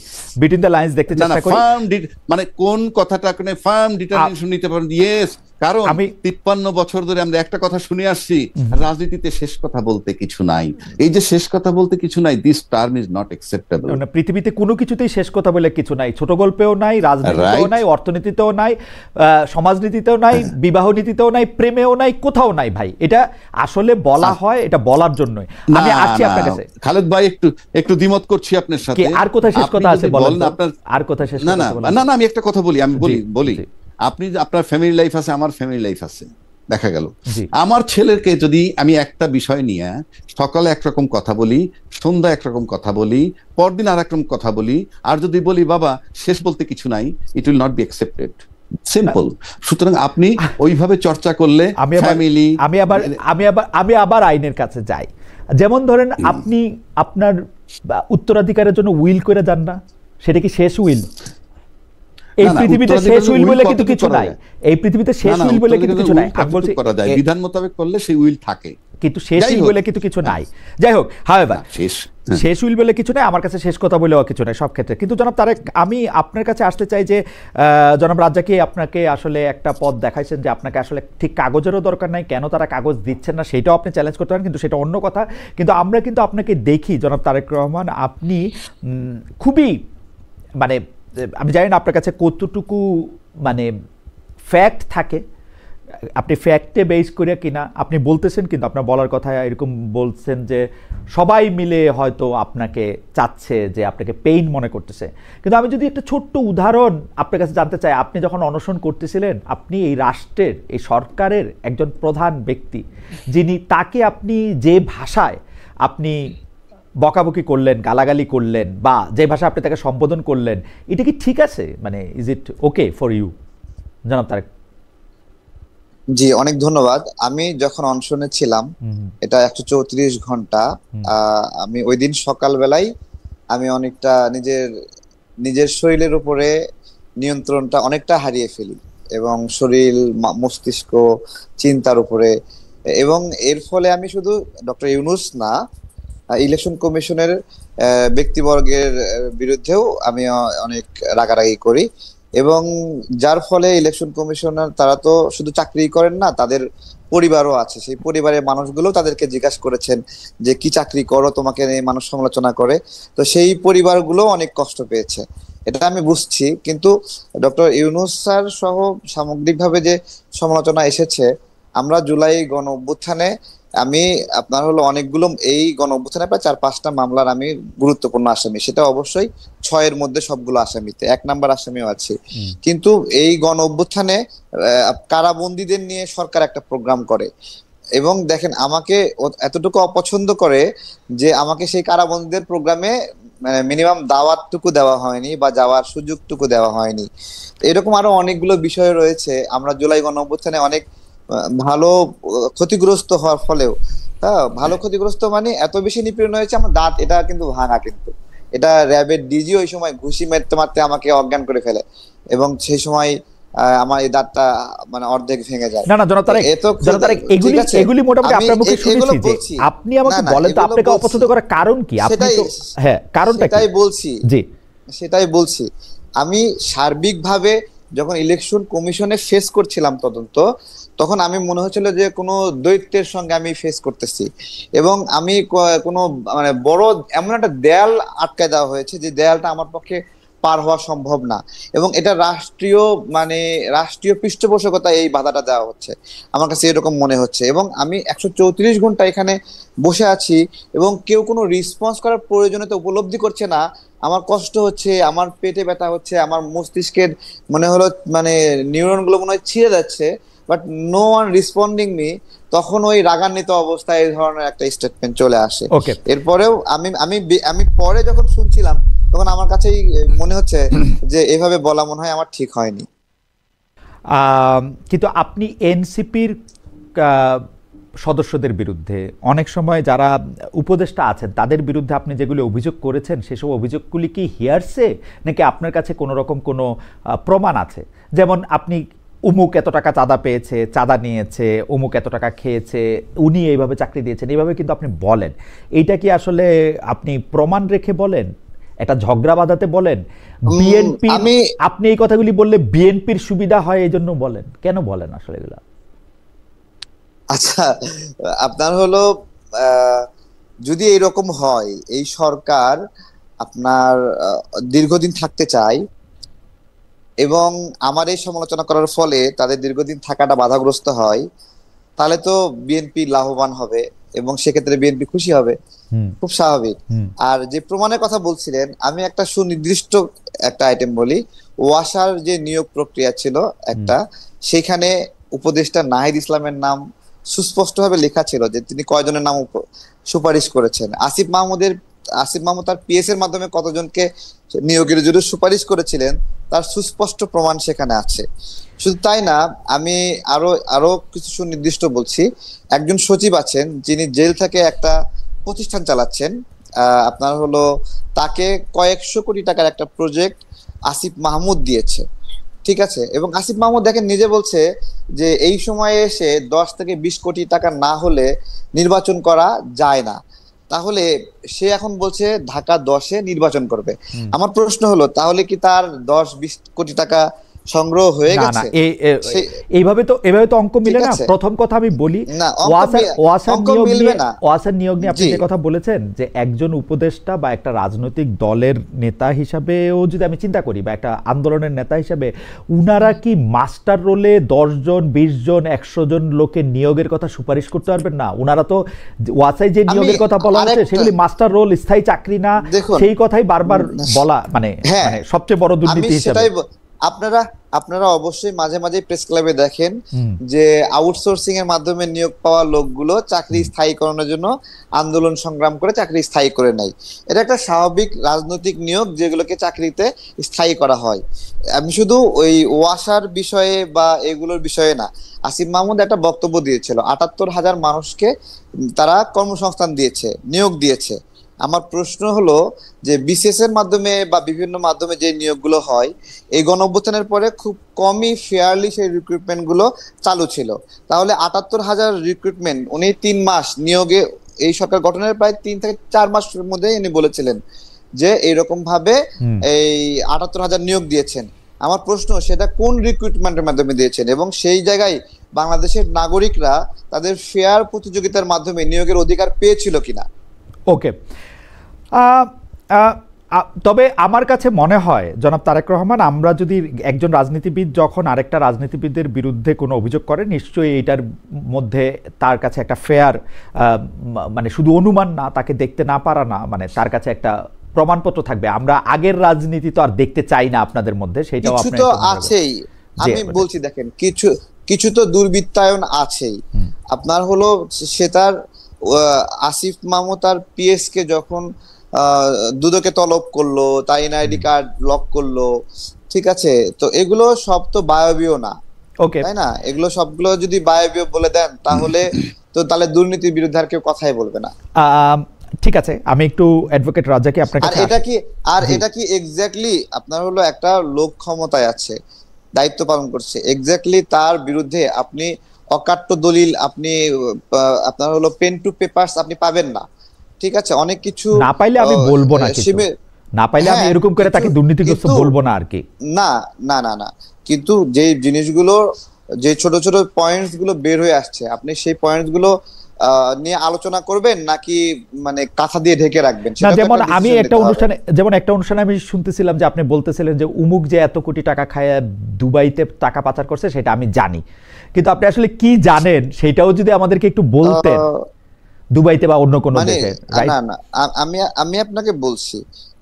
মানে কোন কথাটা কোনে ফার্ম ডিটারমিনেশন নিতে পারেন। ইয়েস, কারণ আমি 53 বছর ধরে আমরা একটা কথা শুনে আসছি, রাজনীতিতে শেষ কথা বলতে কিছু নাই। এই যে শেষ কথা বলতে কিছু নাই, this term is not acceptable. পৃথিবীতে কোনো কিছুতেই শেষ কথা বলে কিছু নাই, ছোট গল্পেও নাই, রাজনীতিতেও নাই, অর্থনীতিতেও নাই, সমাজনীতিতেও নাই, বিবাহ নীতিতেও নাই, প্রেমেও নাই, কোথাও নাই ভাই। এটা আসলে বলা হয়, এটা বলার জন্য। আমি আসছি আপনার কাছে খালেদ ভাই, একটু দ্বিমত করছি আপনার সাথে। আর কোথায় শেষ কথা আছে বলেন আপনার, আর কোথায় শেষ কথা? না আমি একটা কথা বলি, বলি আপনি আপনার ফ্যামিলি লাইফ আছে, আমার ফ্যামিলি লাইফ আছে। দেখা গেল আমার ছেলেকে যদি আমি একটা বিষয় নিয়ে সকালে একরকম কথা বলি, সন্ধ্যা একরকম কথা বলি, পরদিন আর একরকম কথা বলি, আর যদি বলি বাবা শেষ বলতে কিছু নাই, it will not be accepted. Simple. সুতরাং আপনি ওইভাবে চর্চা করলে আমি আবার আইনের কাছে যাই। যেমন ধরেন, আপনি আপনার উত্তরাধিকারের জন্য উইল করে যান না, সেটা কি শেষ উইল? এই পৃথিবীতে শেষ উইল বলে কিন্তু কিছু নাই, এই পৃথিবীতে শেষ উইল বলে কিন্তু কিছু নাই। আমি বলছি বিধান মোতাবেক করলে সেই উইল থাকে, কিন্তু শেষ উইল বলে কিন্তু কিছু নাই। যাই হোক, হাওয়েভার শেষ উইল বলে কিছু নাই, আমার কাছে শেষ কথা বলেও কিছু নাই সব ক্ষেত্রে। কিন্তু জনাব তারেক, আমি আপনার কাছে আসতে চাই যে জনাব রাজ্জাকি আপনাকে আসলে একটা পথ দেখাইছেন যে আপনাকে আসলে ঠিক কাগজেরও দরকার নাই, কেন তারা কাগজ দিচ্ছেন না সেটাও আপনি চ্যালেঞ্জ করতে পারেন, কিন্তু সেটা অন্য কথা। কিন্তু আমরা কিন্তু আপনাকে দেখি জনাব তারেক রহমান, আপনি খুবই মানে, আমি জানি না আপনার কাছে কতটুকু মানে ফ্যাক্ট থাকে, আপনি ফ্যাক্টে বেস করে কিনা আপনি বলতেছেন, কিন্তু আপনার বলার কথা এরকম বলছেন যে সবাই মিলে হয়তো আপনাকে চাচ্ছে, যে আপনাকে পেইন মনে করতেছে। কিন্তু আমি যদি একটা ছোট্ট উদাহরণ আপনার কাছে জানতে চাই, আপনি যখন অনশন করতেছিলেন, আপনি এই রাষ্ট্রের, এই সরকারের একজন প্রধান ব্যক্তি, যিনি, তাকে আপনি যে ভাষায় আপনি বকাবকি করলেন, গালাগালি করলেন, বা যে ভাষা আপনি তাকে সম্বোধন করলেন, এটা কি ঠিক আছে? মানে is it okay for you জনাব তারেক? জি, অনেক ধন্যবাদ। আমি যখন অনশনে ছিলাম, এটা 134 ঘন্টা, আমি ওই দিন সকালবেলায় আমি অনেকটা নিজের শরীরের উপরে নিয়ন্ত্রণটা অনেকটা হারিয়ে ফেলি, এবং শরীর, মস্তিষ্ক, চিন্তার উপরে। এবং এর ফলে আমি শুধু ডক্টর ইউনূস না, ইলেকশন কমিশনের ব্যক্তিবর্গের বিরুদ্ধেও আমি অনেক রাগারাগি করি, এবং যার ফলে ইলেকশন কমিশনার তারা তো শুধু চাকরি করেন না, তাদের পরিবারও আছে। সেই পরিবারের মানুষগুলো তাদেরকে জিজ্ঞাসা করেছেন যে কি চাকরি করো, তোমাকে নিয়ে মানুষ সমালোচনা করে। তো সেই পরিবারগুলো অনেক কষ্ট পেয়েছে, এটা আমি বুঝছি। কিন্তু ডক্টর ইউনূস স্যার সহ সামগ্রিকভাবে যে সমালোচনা এসেছে, আমরা জুলাই গণ অভ্যুত্থানে আমি আপনার হলো অনেকগুলো এই গণ অভ্যুত্থানে প্রায় 4-5টা মামলার আমি গুরুত্বপূর্ণ আসামি, সেটা অবশ্যই 6-এর মধ্যে সবগুলো আসামিতে 1 নাম্বার আসামিও আছি। কিন্তু এই গণ অভ্যুত্থানে কারাবন্দীদের নিয়ে সরকার একটা প্রোগ্রাম করে, এবং দেখেন আমাকে এতটুকু অপছন্দ করে যে আমাকে সেই কারাবন্দীদের প্রোগ্রামে মিনিমাম দাওয়াতটুকু দেওয়া হয়নি বা যাওয়ার সুযোগটুকু দেওয়া হয়নি। এরকম আরো অনেকগুলো বিষয় রয়েছে। আমরা জুলাই গণ অভ্যুত্থানে অনেক ভালো ক্ষতিগ্রস্ত হওয়ার ফলেও, হ্যাঁ ভালো ক্ষতিগ্রস্ত মানে এত বেশি নিপীড়ন হয়েছে আমার দাঁত এটা কিন্তু ভাঙা, কিন্তু এটা র্যাবের ডিজি ওই সময় ঘুষি মারতে মারতে আমাকে অজ্ঞান করে ফেলে, এবং সেই সময় আমার এই দাঁতটা মানে অর্ধেক ভেঙে যায়। না না জনাব তারেক, এগুলি মোটামুটি আপনার মুখে শুনেছি যে আপনি আমাকে বলেন তো আপনাকে অপছন্দ করার কারণ কি? আপনি তো হ্যাঁ কারণটা কি? সেটাই বলছি। আমি সার্বিকভাবে যখন ইলেকশন কমিশনে ফেস করছিলাম তদন্ত, তখন আমি মনে হচ্ছিল যে কোনো দৈত্যের সঙ্গে আমি ফেস করতেছি, এবং আমি কোনো মানে বড় এমন একটা দেয়াল আটকায় দেওয়া হয়েছে যে দেয়ালটা আমার পক্ষে পার হওয়া সম্ভব না, এবং এটা রাষ্ট্রীয় পৃষ্ঠপোষকতা এই বাধাটা দেওয়া হচ্ছে আমার কাছে এরকম মনে হচ্ছে। এবং আমি 134 ঘন্টা এখানে বসে আছি এবং কেউ কোনো রেসপন্স করার প্রয়োজনীয়তা উপলব্ধি করছে না। আমার কষ্ট হচ্ছে, আমার পেটে ব্যথা হচ্ছে, আমার মস্তিষ্কের মনে হলো মানে নিউরন গুলো মনে হয় ছিঁড়ে যাচ্ছে, but no one responding me. তখন ওই রাগান্বিত অবস্থায় এই ধরনের একটা স্টেটমেন্ট চলে আসে। এরপরেও আমি পরে যখন শুনছিলাম তখন আমার কাছেই মনে হচ্ছে যে এভাবে বলা মনে হয় আমার ঠিক হয়নি। কিন্তু আপনি এনসিপির সদস্যদের বিরুদ্ধে অনেক সময় যারা উপদেষ্টা আছেন তাদের বিরুদ্ধে আপনি যেগুলো অভিযোগ করেছেন সেসব অভিযোগগুলি কি হিয়ারসে, নাকি আপনার কাছে কোনো রকম কোনো প্রমাণ আছে? যেমন আপনি উমুক এত টাকা চাঁদা পেয়েছে, চাঁদা নিয়েছে, উমুক এত টাকা খেয়েছে, উনি এইভাবে চাকরি দিয়েছেন, এইভাবে কিন্তু আপনি বলেন। এইটা কি আসলে আপনি প্রমাণ রেখে বলেন, একটা ঝগড়া বাঁধাতে বলেন? বিএনপি আপনি এই কথাগুলি বললে বিএনপির সুবিধা হয় এই জন্য বলেন, কেন বলেন আসলে এগুলা? আচ্ছা, আপনার হলো যদি এইরকম হয়, এই সরকার আপনার দীর্ঘদিন থাকতে চায় এবং আমার এই সমালোচনা করার ফলে তাদের দীর্ঘদিন থাকাটা বাধাগ্রস্ত হয়, তাহলে তো বিএনপি লাভবান হবে এবং সেক্ষেত্রে বিএনপি খুশি হবে, খুব স্বাভাবিক। আর যে প্রমাণের কথা বলছিলেন, আমি একটা সুনির্দিষ্ট একটা আইটেম বলি। ওয়াসার যে নিয়োগ প্রক্রিয়া ছিল একটা, সেখানে উপদেষ্টা নাহিদ ইসলামের নাম সুস্পষ্টভাবে লেখা ছিল যে তিনি কয়জনের নাম সুপারিশ করেছেন। আসিফ মাহমুদ তার পিএস এর মাধ্যমে কতজনকে নিয়োগের জন্য সুপারিশ করেছিলেন তার সুস্পষ্ট প্রমাণ সেখানে আছে। শুধু তাই না, আমি আরো কিছু সুনির্দিষ্ট বলছি। একজন সচিব আছেন যিনি জেল থেকে একটা প্রতিষ্ঠান চালাচ্ছেন, আপনার হলো তাকে কয়েকশো কোটি টাকার একটা প্রজেক্ট আসিফ মাহমুদ দিয়েছে, ঠিক আছে? এবং আসিফ মাহমুদ দেখেন নিজে বলছে যে এই সময়ে এসে 10 থেকে 20 কোটি টাকা না হলে নির্বাচন করা যায় না। তাহলে সে এখন বলছে ঢাকা 10-এ নির্বাচন করবে। আমার প্রশ্ন হলো, তাহলে কি তার 10-20 কোটি টাকা সংগ্রহ হয়ে গেছে? এইভাবে তো অঙ্ক মিলে না। প্রথম কথা আমি বলি, ওয়াসার নিয়োগ নিয়ে আপনি যে কথা বলেছেন যে একজন উপদেষ্টা বা একটা রাজনৈতিক দলের নেতা হিসাবেও যদি আমি চিন্তা করি বা একটা আন্দোলনের নেতা হিসাবে, উনারা কি মাস্টার রোলে 10 জন 20 জন 100 জন লোকের নিয়োগের কথা সুপারিশ করতে পারবেন না? উনারা তো ওয়াসায় যে নিয়োগের কথা বলা হচ্ছে সেগুলি মাস্টার রোল, স্থায়ী চাকরি না, সেই কথাই বারবার বলা, মানে সবচেয়ে বড় দুর্নীতি হিসাবে। আপনারা অবশ্যই মাঝে মাঝে প্রেস ক্লাবে দেখেন যে আউটসোর্সিং এর মাধ্যমে নিয়োগ পাওয়া লোকগুলো চাকরি স্থায়ীকরণের জন্য আন্দোলন সংগ্রাম করে চাকরি স্থায়ী করে নেয়। এটা একটা স্বাভাবিক রাজনৈতিক নিয়োগ যেগুলোকে চাকরিতে স্থায়ী করা হয়। আমি শুধু ওই ওয়াসার বিষয়ে বা এগুলোর বিষয়ে না, আসিফ মাহমুদ একটা বক্তব্য দিয়েছিল 78,000 মানুষকে তারা কর্মসংস্থান দিয়েছে, নিয়োগ দিয়েছে। আমার প্রশ্ন হলো যে বিসিএস এর মাধ্যমে বা বিভিন্ন মাধ্যমে যে নিয়োগগুলো হয়, এই গণঅভ্যুত্থানের পরে খুব কমই ফেয়ারলি সেই রিক্রুটমেন্ট গুলো চালু ছিল। তাহলে 78,000 রিক্রুটমেন্ট উনি 3 মাস নিয়োগে এই সরকার গঠনের প্রায় 3 থেকে 4 মাসের মধ্যে ইনি বলেছিলেন যে এইরকম ভাবে এই ৭৮,০০০ নিয়োগ দিয়েছেন। আমার প্রশ্ন, সেটা কোন রিক্রুটমেন্টের মাধ্যমে দিয়েছেন, এবং সেই জায়গায় বাংলাদেশের নাগরিকরা তাদের ফেয়ার প্রতিযোগিতার মাধ্যমে নিয়োগের অধিকার পেয়েছিল কিনা? ওকে, তবে আমার কাছে মনে হয় জনাব তারেক রহমান, আমরা যদি একজন রাজনীতিবিদ যখন আরেকটা রাজনীতিবিদের বিরুদ্ধে কোনো অভিযোগ করে, নিশ্চয়ই এইটার মধ্যে তার কাছে একটা ফেয়ার, মানে শুধু অনুমান না, তাকে দেখতে না পারা না, মানে তার কাছে একটা প্রমাণপত্র থাকবে। আমরা আগের রাজনীতি তো আর দেখতে চাই না আপনাদের মধ্যে, সেটাও কিছু তো আছেই। আমি বলছি, দেখেন, কিছু তো দুর্বৃত্তায়ন আছেই। আপনার হলো সে তার আসিফ মাহমুদ তার পিএস কে যখন দুদকে তলব করলো, তাই এনআইডি কার্ড লক করলো, ঠিক আছে, তো এগুলো সব তো বায়বীয় না, তাই না? এগুলো সবগুলো যদি বায়বীয় বলে দেন তাহলে দুর্নীতির বিরুদ্ধে আর কেউ কথাই বলবে না। ঠিক আছে, আমি একটু অ্যাডভোকেট রাজাকে আপনার কাছে, এটা কি এক্স্যাক্টলি আপনার হলো একটা লোক ক্ষমতায় আছে, দায়িত্ব পালন করছে, এক্স্যাক্টলি তার বিরুদ্ধে আপনি অকাট্য দলিল, আপনার হলো পেন টু পেপারস আপনি পাবেন না, ঠিক আছে? অনেক কিছু না পাইলে আমি বলবো না, কিছু না পাইলে আমি এরকম করে তাকে দুর্নীতিগ্রস্ত বলবো না আর কি। না না না না, কিন্তু যে জিনিসগুলো, যে ছোট ছোট পয়েন্টস গুলো বের হয়ে আসছে, আপনি সেই পয়েন্টস গুলো নিয়ে আলোচনা করবেন নাকি মানে কথা দিয়ে ঢেকে রাখবেন? যেমন একটা অনুষ্ঠানে আমি শুনতেছিলাম যে আপনি বলতেছিলেন যে উমুক যে এত কোটি টাকা খায় দুবাইতে টাকা পাচার করছে, সেটা আমি জানি, কিন্তু আপনি আসলে কি জানেন সেটাও যদি আমাদেরকে একটু বলতেন, দুবাইতে বা অন্য কোনো দেশে। না না, আমি আপনাকে বলছি,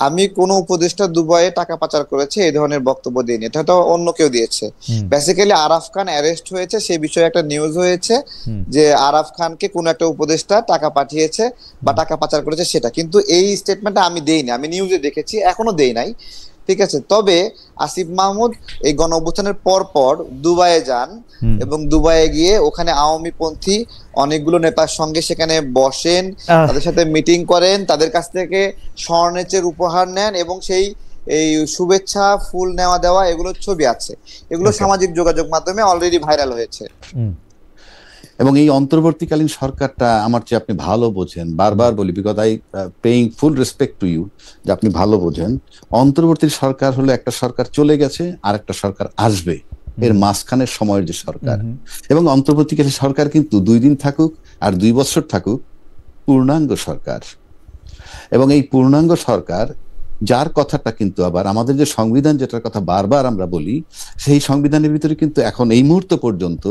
আমি কোন উপদেষ্টা দুবাইয়ে টাকা পাচার করেছে এই ধরনের বক্তব্য দিইনি, এটা তো অন্য কেউ দিয়েছে। বেসিক্যালি আরাফ খান অ্যারেস্ট হয়েছে, সেই বিষয়ে একটা নিউজ হয়েছে যে আরাফ খানকে কোন একটা উপদেষ্টা টাকা পাঠিয়েছে বা টাকা পাচার করেছে, সেটা কিন্তু এই স্টেটমেন্টটা আমি দেইনি, আমি নিউজে দেখেছি, এখনো দেই নাই, ঠিক আছে? তবে আসিফ মাহমুদ এই গণ অভ্যুত্থানের পর দুবাইয়ে যান এবং দুবাইয়ে গিয়ে ওখানে আওয়ামী পন্থী অনেকগুলো নেতার সঙ্গে সেখানে বসেন, তাদের সাথে মিটিং করেন, তাদের কাছ থেকে স্বর্ণের উপহার নেন, এবং সেই এই শুভেচ্ছা ফুল নেওয়া দেওয়া এগুলো ছবি আছে, এগুলো সামাজিক যোগাযোগ মাধ্যমে অলরেডি ভাইরাল হয়েছে। এবং এই অন্তর্বর্তীকালীন সরকারটা আমার চেয়ে আপনি ভালো বোঝেন, বারবার বলি, because I paying full respect to you, যে আপনি ভালো বোঝেন। অন্তর্বর্তী সরকার হলো একটা সরকার চলে গেছে আর একটা সরকার আসবে, এর মাঝখানের সময়ের যে সরকার। এবং অন্তর্বর্তীকালীন সরকার কিন্তু 2 দিন থাকুক আর 2 বছর থাকুক, পূর্ণাঙ্গ সরকার। এবং এই পূর্ণাঙ্গ সরকার, যার কথাটা কিন্তু আবার আমাদের যে সংবিধান, যেটার কথা বারবার আমরা বলি, সেই সংবিধানের ভিতরে কিন্তু এখন এই মুহূর্ত পর্যন্ত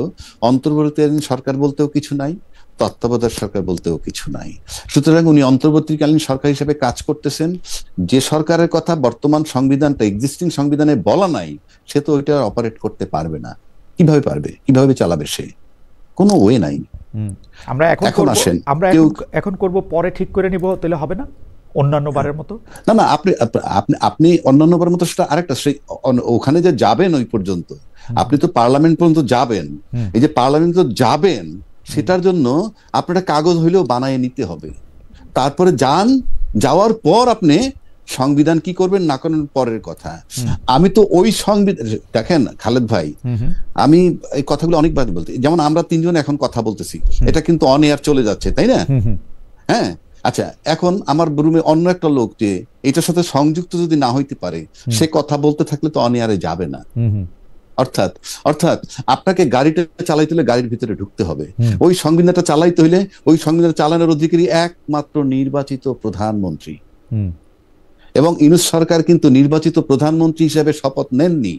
অন্তর্বর্তীকালীন সরকার বলতেও কিছু নাই, তত্ত্বাবধায়ক সরকার বলতেও কিছু নাই। সুতরাং উনি অন্তর্বর্তীকালীন সরকার হিসেবে কাজ করতেছেন। যে সরকারের কথা বর্তমান সংবিধানটা, এক্সিস্টিং সংবিধানে বলা নাই, সে তো ওইটা অপারেট করতে পারবে না। কিভাবে পারবে? কিভাবে চালাবে সে? কোনো ওয়ে নাই। আমরা এখন করব, পরে ঠিক করে নিব, তাহলে হবে না অন্যান্য বারের মতো? না না, আপনি অন্যান্য বারের মতো, সেটা আরেকটা, সেই ওখানে যে যাবেন ওই পর্যন্ত, আপনি তো পার্লামেন্ট পর্যন্ত যাবেন, এই যে পার্লামেন্ট তো যাবেন, সেটার জন্য আপনার কাগজ হইলেও বানায় নিতে হবে। তারপরে যাওয়ার পর আপনি সংবিধান কি করবেন না করেন পরের কথা। আমি তো ওই সংবিধান, দেখেন খালেদ ভাই, আমি এই কথাগুলো অনেকবার বলতে, যেমন আমরা 3 জন এখন কথা বলতেছি, এটা কিন্তু অন এয়ার চলে যাচ্ছে, তাই না? হ্যাঁ, আচ্ছা, এখন আমার রুমে অন্য একটা লোক যে এটার সাথে সংযুক্ত যদি না হইতে পারে, সে কথা বলতে থাকলে তো অন এয়ারে যাবে না। অর্থাৎ আপনাকে গাড়িটা চালাইতে হলে গাড়ির ভিতরে ঢুকতে হবে। ওই সংবিধানটা চালাইতে হলে ওই সংবিধান চালানোর অধিকারী একমাত্র নির্বাচিত প্রধানমন্ত্রী। এবং ইউনূস সরকার কিন্তু নির্বাচিত প্রধানমন্ত্রী হিসেবে শপথ নেননি,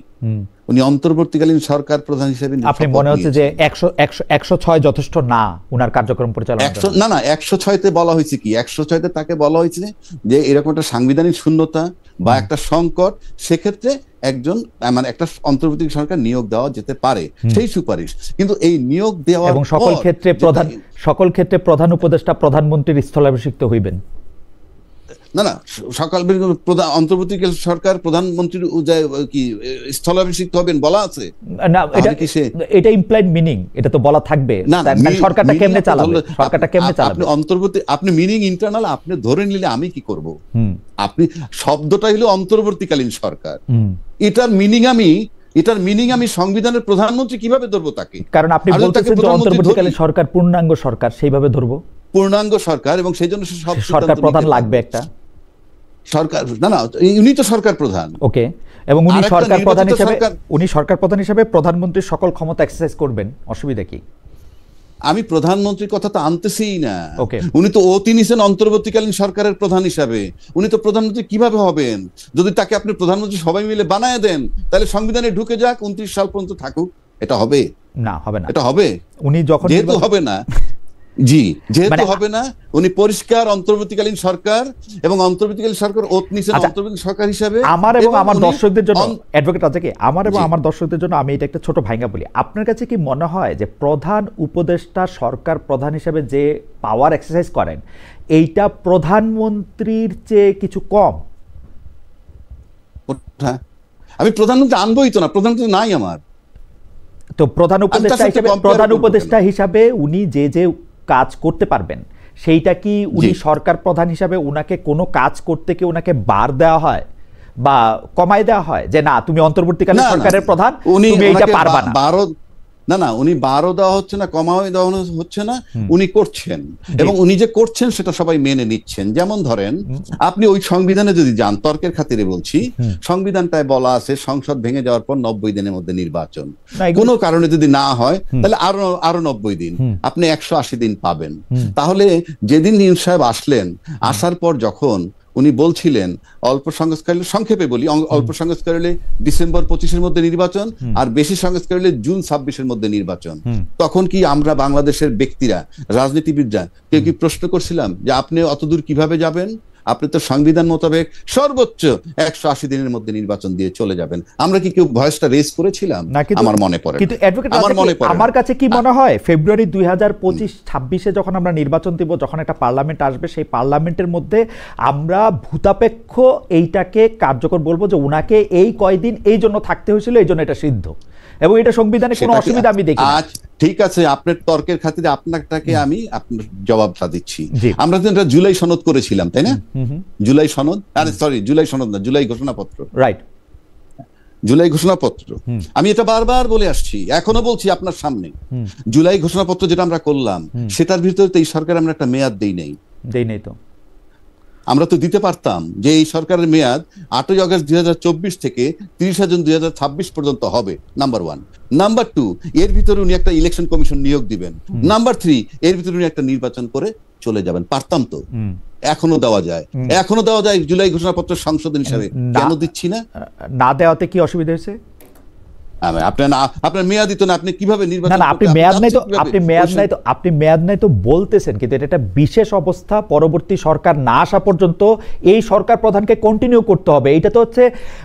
উনি অন্তর্বর্তীকালীন সরকার প্রধান হিসেবে। আপনি মনে হচ্ছে যে 106 যথেষ্ট না উনার কার্যক্রম পরিচালনা? না না, 106-তে বলা হয়েছে কি, 106-তে তাকে বলা হয়েছে যে এরকম একটা সাংবিধানিক শূন্যতা বা একটা সংকট, সেক্ষেত্রে একটা অন্তর্বর্তী সরকার নিয়োগ দেওয়া যেতে পারে, সেই সুপারিশ। কিন্তু এই নিয়োগ দেওয়া এবং সকল ক্ষেত্রে প্রধান উপদেষ্টা প্রধানমন্ত্রীর স্থলাভিষিক্ত হইবেন। না না, অন্তর্বর্তীকালীন সরকার প্রধানমন্ত্রীর কি স্থলাভিষিক্ত হবেন বলা আছে না? এটা ইমপ্লাইড মিনিং, এটা তো বলা থাকবে না। সরকারটা কেমনে চালাবে? আপনি মিনিং ইন্টারনাল আপনি ধরে নিলে আমি কি করব? আপনি শব্দটা হলো অন্তর্বর্তীকালীন সরকার, এটার মিনিং আমি সংবিধানের প্রধানমন্ত্রী কিভাবে ধরবো তাকে? কারণ আপনি বলতেছেন যে অন্তর্বর্তীকালীন সরকার পূর্ণাঙ্গ সরকার, সেইভাবে ধরবো। পূর্ণাঙ্গ সরকার, এবং সেই জন্য সব সরকার প্রধান লাগবে একটা সরকার, না উনি তো সরকার প্রধান। ওকে, এবং উনি সরকার প্রধান হিসেবে প্রধানমন্ত্রীর সকল ক্ষমতা এক্সারসাইজ করবেন, অসুবিধা কি? আমি প্রধানমন্ত্রীর কথা তো আনতেছিই না। ওকে, উনি তো অতি নিছেন অন্তর্বর্তীকালীন সরকারের প্রধান হিসাবে। উনি তো প্রধানমন্ত্রী কিভাবে হবেন? যদি তাকে আপনি প্রধানমন্ত্রী সবাই মিলে বানায় দেন, তাহলে সংবিধানে ঢুকে যাক, 29 সাল পর্যন্ত থাকুক। এটা হবে না, হবে না, এটা হবে উনি যখন যেহেতু হবে না, জি যেহেতু হবে না, উনি পরিষ্কার অন্তর্বর্তীকালীন সরকার, এবং অন্তর্বর্তীকালীন সরকার অতি নিছেন অন্তর্বর্তীকালীন সরকার হিসাবে। আমার এবং আমার দর্শকদের জন্য, অ্যাডভোকেট রাজাকে, আমার এবং আমার দর্শকদের জন্য আমি এটা একটা ছোট ভাঙা বলি। আপনার কাছে কি মনে হয় যে প্রধান উপদেষ্টা সরকার প্রধান হিসেবে যে পাওয়ার এক্সারসাইজ করেন, এইটা প্রধানমন্ত্রীর চেয়ে কিছু কম? আমি প্রধানমন্ত্রী আনবই তো না, প্রধানমন্ত্রী নাই আমার। তো প্রধান উপদেষ্টা হিসাবে উনি যে যে কাজ করতে পারবেন, সেইটা কি উনি সরকার প্রধান হিসাবে উনাকে কোনো কাজ করতে কি উনাকে বার দেওয়া হয় বা কমায় দেওয়া হয় যে না তুমি অন্তর্বর্তীকালীন সরকারের প্রধান, তুমি এইটা পারবা না? না, উনি 12 দেওয়া হচ্ছে না, কমাও দেওয়া হচ্ছে না, উনি করছেন, এবং উনি যে করছেন সেটা সবাই মেনে নিচ্ছেন। যেমন ধরেন, আপনি ওই সংবিধানে যদি যান, তর্কের খাতিরে বলছি, সংবিধানটায় বলা আছে সংসদ ভেঙে যাওয়ার পর 90 দিনের মধ্যে নির্বাচন, কোনো কারণে যদি না হয় তাহলে আরো 90 দিন, আপনি 180 দিন পাবেন। তাহলে যেদিন নিউজ সাহেব আসলেন, আসার পর যখন উনি বলছিলেন অল্প সংস্কার হলে, সংক্ষেপে বলি, অল্প সংস্কার হলে ডিসেম্বর 25-এর মধ্যে নির্বাচন, আর বেশি সংস্কার হলে জুন 26-এর মধ্যে নির্বাচন, তখন কি আমরা বাংলাদেশের ব্যক্তিরা, রাজনীতিবিদরা কেউ কি প্রশ্ন করছিলাম যে আপনি অতদূর কিভাবে যাবেন? আপনি তো সংবিধান মোতাবেক সর্বোচ্চ 180 দিনের মধ্যে নির্বাচন দিয়ে চলে যাবেন। আমরা কি কেউ ভয়েসটা রেজ করেছিলাম? আমার মনে পড়ে। কিন্তু আমার কাছে কি মনে হয়, ফেব্রুয়ারি 2025-26-এ যখন আমরা নির্বাচন দিব, যখন একটা পার্লামেন্ট আসবে, সেই পার্লামেন্টের মধ্যে আমরা ভূতাপেক্ষ এইটাকে কার্যকর বলবো যে উনাকে এই কয়দিন এই জন্য থাকতে হয়েছিল, এই জন্য এটা সিদ্ধ, এবং এটা সংবিধানে কোনো অসুবিধা আমি দেখি না। ঠিক আছে, আপনার তর্কের খাতিরে আপনাকে আমি আপনার জবাবটা দিচ্ছি। আমরা তো এটা জুলাই সনদ করেছিলাম, তাই না? জুলাই সনদ, জুলাই সনদ না, জুলাই ঘোষণাপত্র, রাইট, জুলাই ঘোষণাপত্র। আমি এটা বারবার বলে আসছি, এখনো বলছি আপনার সামনে, জুলাই ঘোষণাপত্র যেটা আমরা করলাম, সেটার ভিতরে তো এই সরকার আমরা একটা মেয়াদ দেই নাই তো। আমরা তো দিতে পারতাম যে এই সরকারের মেয়াদ 8ই আগস্ট 2024 থেকে 30 জুন 2026 পর্যন্ত হবে, নাম্বার 1। নাম্বার 2, এর ভিতরে উনি একটা ইলেকশন কমিশন নিয়োগ দিবেন। নাম্বার 3, এর ভিতরে উনি একটা নির্বাচন করে চলে যাবেন। পারতাম তো, এখনো দেওয়া যায় জুলাই ঘোষণাপত্র সংশোধন হিসাবে। কেন দিচ্ছি না? না দেওয়াতে কি অসুবিধা হয়েছে? আপনার মেয়াদ দিত না, আপনি কিভাবে নির্বাচন? না, আপনি মেয়াদ নাই তো বলতেছেন, কিন্তু এটা একটা বিশেষ অবস্থা, পরবর্তী সরকার না আসা পর্যন্ত এই সরকার প্রধানকে কন্টিনিউ করতে হবে। এটা তো হচ্ছে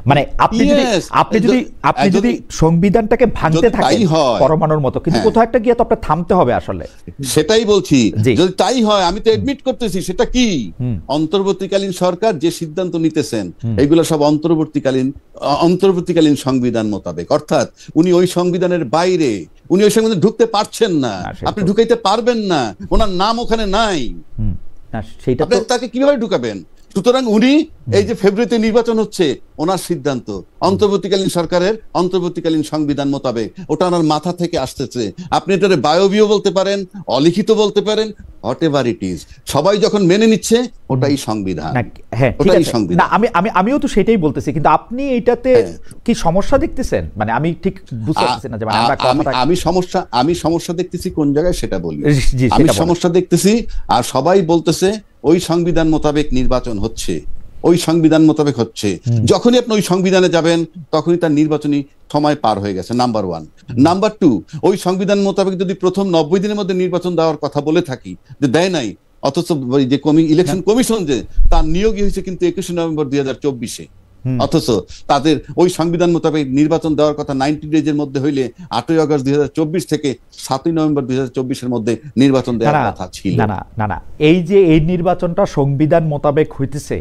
মানে আপনি যদি সংবিধানটাকে ভাঙতে থাকেন পরমাণুর মতো, কিন্তু কোথাও একটা গিয়ে তো আপনার থামতে হবে আসলে। সেটাই বলছি, যদি তাই হয়, আমি তো এডমিট করতেছি, সেটা কি অন্তর্বর্তীকালীন সরকার যে সিদ্ধান্ত নিতেছেন, এগুলো সব অন্তর্বর্তীকালীন সংবিধান মোতাবেক, অর্থাৎ উনি ওই সংবিধানের বাইরে, উনি ওই সংবিধানে ঢুকতে পারছেন না, আপনি ঢুকাইতে পারবেন না, ওনার নাম ওখানে নাই, তাকে কিভাবে ঢুকাবেন? সুতরাং উনি এই যে ফেব্রুয়ারিতে নির্বাচন হচ্ছে, ওনার সিদ্ধান্ত অন্তর্বর্তীকালীন সরকারের অন্তর্বর্তীকালীন সংবিধান মোতাবেক, ওটা ওনার মাথা থেকে আসতেছে। আপনি এটারে বায়বীয় বলতে পারেন, অলিখিত বলতে পারেন, হোয়াট এভার ইট ইজ, সবাই যখন মেনে নিচ্ছে ওটাই সংবিধান। আমিও তো সেটাই বলতেছি, কিন্তু আপনি এটাতে কি সমস্যা দেখতেছেন? মানে আমি ঠিক বুঝতে পারছি না যে আমি সমস্যা দেখতেছি কোন জায়গায় সেটা বলি। আমি সমস্যা দেখতেছি, আর সবাই বলতেছে ওই সংবিধান মোতাবেক নির্বাচন হচ্ছে, ওই সংবিধান মোতাবেক হচ্ছে। যখনই আপনি ওই সংবিধানে যাবেন, তখনই তার নির্বাচনী সময় পার হয়ে গেছে, নাম্বার 1। নাম্বার 2, ওই সংবিধান মোতাবেক যদি প্রথম 90 দিনের মধ্যে নির্বাচন দেওয়ার কথা বলে থাকি, যে দেয় নাই, অথচ যে ইলেকশন কমিশন যে তার নিয়োগই হয়েছে কিন্তু 21 নভেম্বর 2024-এ, অথচ তাদের ওই সংবিধান মোতাবেক নির্বাচন দেওয়ার কথা 90 ডেজের মধ্যে হইলে 8ই আগস্ট 2024 থেকে 7ই নভেম্বর 2024-এর মধ্যে নির্বাচন দেওয়ার কথা ছিল। না, এই যে এই নির্বাচনটা সংবিধান মোতাবেক হইতেছে,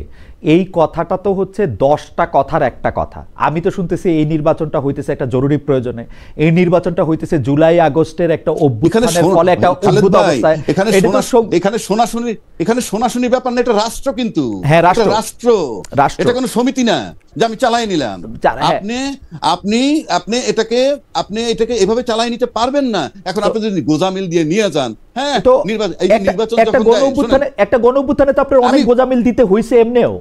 এই কথাটা তো হচ্ছে 10টা কথার একটা কথা। আমি তো শুনতেছি এই নির্বাচনটা হইতেছে একটা জরুরি প্রয়োজনে, এই নির্বাচনটা হইতেছে জুলাই আগস্টের একটা অভ্যুত্থানের ফলে একটা অদ্ভুত অবস্থায়। এখানে শোনাশুনি ব্যাপার না, এটা রাষ্ট্র, কিন্তু রাষ্ট্র, এটা কোনো সমিতি না। যে আমি চালাই নিলাম। আপনি আপনি আপনি এটাকে এভাবে চালাই নিতে পারবেন না। এখন আপনি যদি গোজামিল দিয়ে নিয়ে যান, হ্যাঁ, নির্বাচন একটা গণ অভ্যুত্থানে তো আপনার অনেক গোজামিল দিতে হয়েছে এমনিও।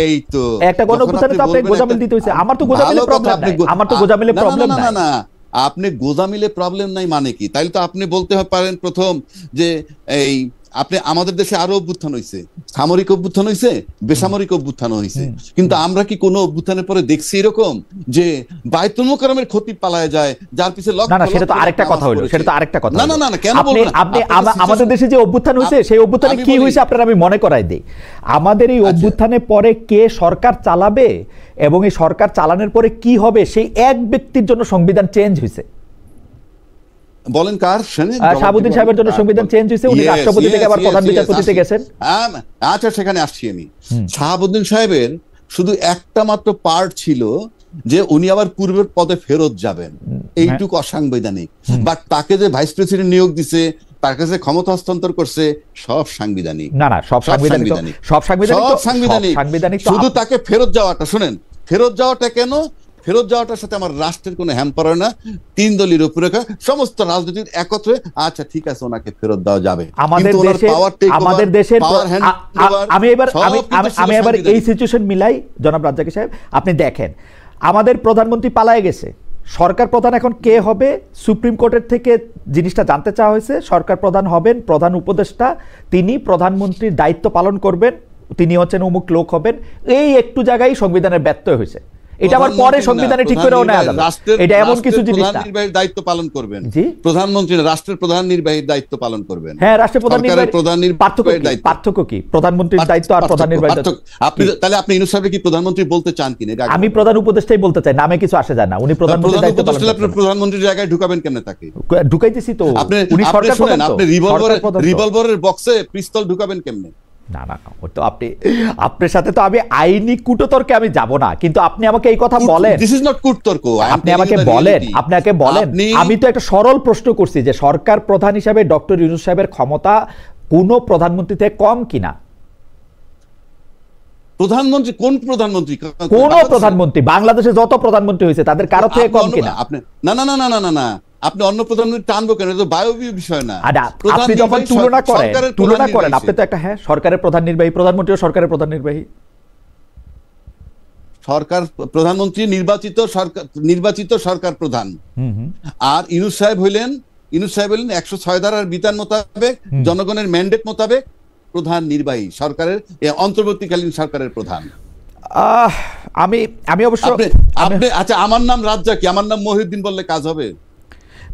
এই তো একটা গণ অভ্যুত্থানে তো আপনার গোজামিল দিতে হয়েছে। আমার তো গোজামিলের প্রবলেম নাই, আমার তো গোজামিলের প্রবলেম নাই। না, আপনি গোজামিলে প্রবলেম নাই মানে কি? তাইলে তো আপনি বলতে পারেন প্রথম যে এই আপনি আমাদের দেশে আরো অভ্যুত্থান হয়েছে, সামরিক অভ্যুত্থান হয়েছে, বেসামরিক অভ্যুত্থান হয়েছে, কিন্তু আমরা কি কোনো অভ্যুত্থানের পরে দেখছি এরকম যে বায়তুল মুকাররমের ক্ষতি পালায় যায়, যার পিছে লক্ষ? না, সেটা তো আরেকটা কথা হলো, সেটা তো আরেকটা কথা। না, কেন বলবেন? আপনি আমাদের দেশে যে অভ্যুত্থান হয়েছে সেই অভ্যুত্থানে কি হয়েছে আপনারা আমি মনে করাই দেই। আমাদের এই অভ্যুত্থানের পরে কে সরকার চালাবে এবং এই সরকার চালানোর পরে কি হবে, সেই এক ব্যক্তির জন্য সংবিধান চেঞ্জ হয়েছে। বলেন কার? শাহাবুদ্দিন সাহেবের জন্য সংবিধান চেঞ্জ হয়েছে, উনি রাষ্ট্রপতি থেকে আবার প্রধান বিচারপতিতে গেছেন। আচ্ছা, সেখানে আসছি আমি। শাহাবুদ্দিন সাহেবের শুধু একটা মাত্র পার্ট ছিল যে উনি আবার পূর্বের পদে ফেরত যাবেন, এইটুকু অসাংবিধানিক। বাট তাকে যে ভাইস প্রেসিডেন্ট নিয়োগ দিছে, তার কাছে ক্ষমতা হস্তান্তর করছে, সব সাংবিধানিক। না, সব সাংবিধানিক। শুধু তাকে ফেরত যাওয়াটা, শুনেন, ফেরত যাওয়াটা কেন? ফেরত যাওয়াটার সাথে আমার রাষ্ট্রের কোনো হ্যাম্পার হয় না। 3 দলীয় রূপরেখা, সমস্ত রাজনীতির একত্রে, আচ্ছা ঠিক আছে, ওনাকে ফেরত দেওয়া যাবে। আমাদের দেশের আমি এবার এই সিচুয়েশন মিলাই, জনাব রাজ্জাকী সাহেব, আপনি দেখেন আমাদের প্রধানমন্ত্রী পালায়ে গেছে, সরকার প্রধান এখন কে হবে? সুপ্রিম কোর্টের থেকে জিনিসটা জানতে চাওয়া হয়েছে। সরকার প্রধান হবেন প্রধান উপদেষ্টা, তিনি প্রধানমন্ত্রীর দায়িত্ব পালন করবেন, তিনি হচ্ছেন অমুক লোক হবেন। এই একটু জায়গায় সংবিধানের ব্যত্যয় হয়েছে, এটা আবার পরে সংবিধানে ঠিক করেও নেওয়া যাবে। এটা এমন কিছু জিনিস না। নির্বাহীর দায়িত্ব পালন করবেন জি, প্রধানমন্ত্রী রাষ্ট্রের প্রধান নির্বাহীর দায়িত্ব পালন করবেন। হ্যাঁ, রাষ্ট্রের প্রধান নির্বাহীর পার্থক্য কি? প্রধানমন্ত্রীর দায়িত্ব আর প্রধান নির্বাহীর দায়িত্ব। আপনি তাহলে আপনি ইউনূস সাহেবকে কি প্রধানমন্ত্রী বলতে চান কিনা? আমি প্রধান উপদেষ্টাই বলতে চাই, নামে কিছু আসে যায় না। উনি প্রধানমন্ত্রীর দায়িত্ব পালন করেন। আপনি প্রধানমন্ত্রীর জায়গায় ঢুকাবেন কেন তাকে? ঢুকাইতেছি তো। উনি সরকার প্রধান, আপনি রিভলভারের বক্সে পিস্তল ঢুকাবেন কেমনে? না, তো আপনার সাথে তো আমি আইনি কুটতর্কে আমি যাব না, কিন্তু আপনি আমাকে এই কথা বলেন। দিস ইজ নট কুটতর্ক। আপনি আমাকে বলেন, আমি তো একটা সরল প্রশ্ন করছি যে সরকার প্রধান হিসাবে ডক্টর ইউনূস সাহেবের ক্ষমতা কোন প্রধানমন্ত্রী থেকে কম কিনা? প্রধানমন্ত্রী কোন প্রধানমন্ত্রী? কোন প্রধানমন্ত্রী, বাংলাদেশে যত প্রধানমন্ত্রী হয়েছে তাদের কারো থেকে কম কিনা? না, আপনি অন্য প্রধানমন্ত্রী টানবো কেন? এটা বায়বীয় বিষয় না। আপনি যখন তুলনা করেন, আপনি তো একটা, হ্যাঁ, সরকারের প্রধান নির্বাহী, প্রধানমন্ত্রীও সরকারের প্রধান নির্বাহী। সরকার প্রধানমন্ত্রী নির্বাচিত সরকার প্রধান, আর ইউনূস সাহেব হইলেন 106 ধারার বিধান মোতাবেক, জনগণের ম্যান্ডেট মোতাবেক প্রধান নির্বাহী সরকারের, অন্তর্বর্তীকালীন সরকারের প্রধান। আমি অবশ্য আচ্ছা, আমার নাম রাজ্জাকী, আমার নাম মহিউদ্দিন বললে কাজ হবে?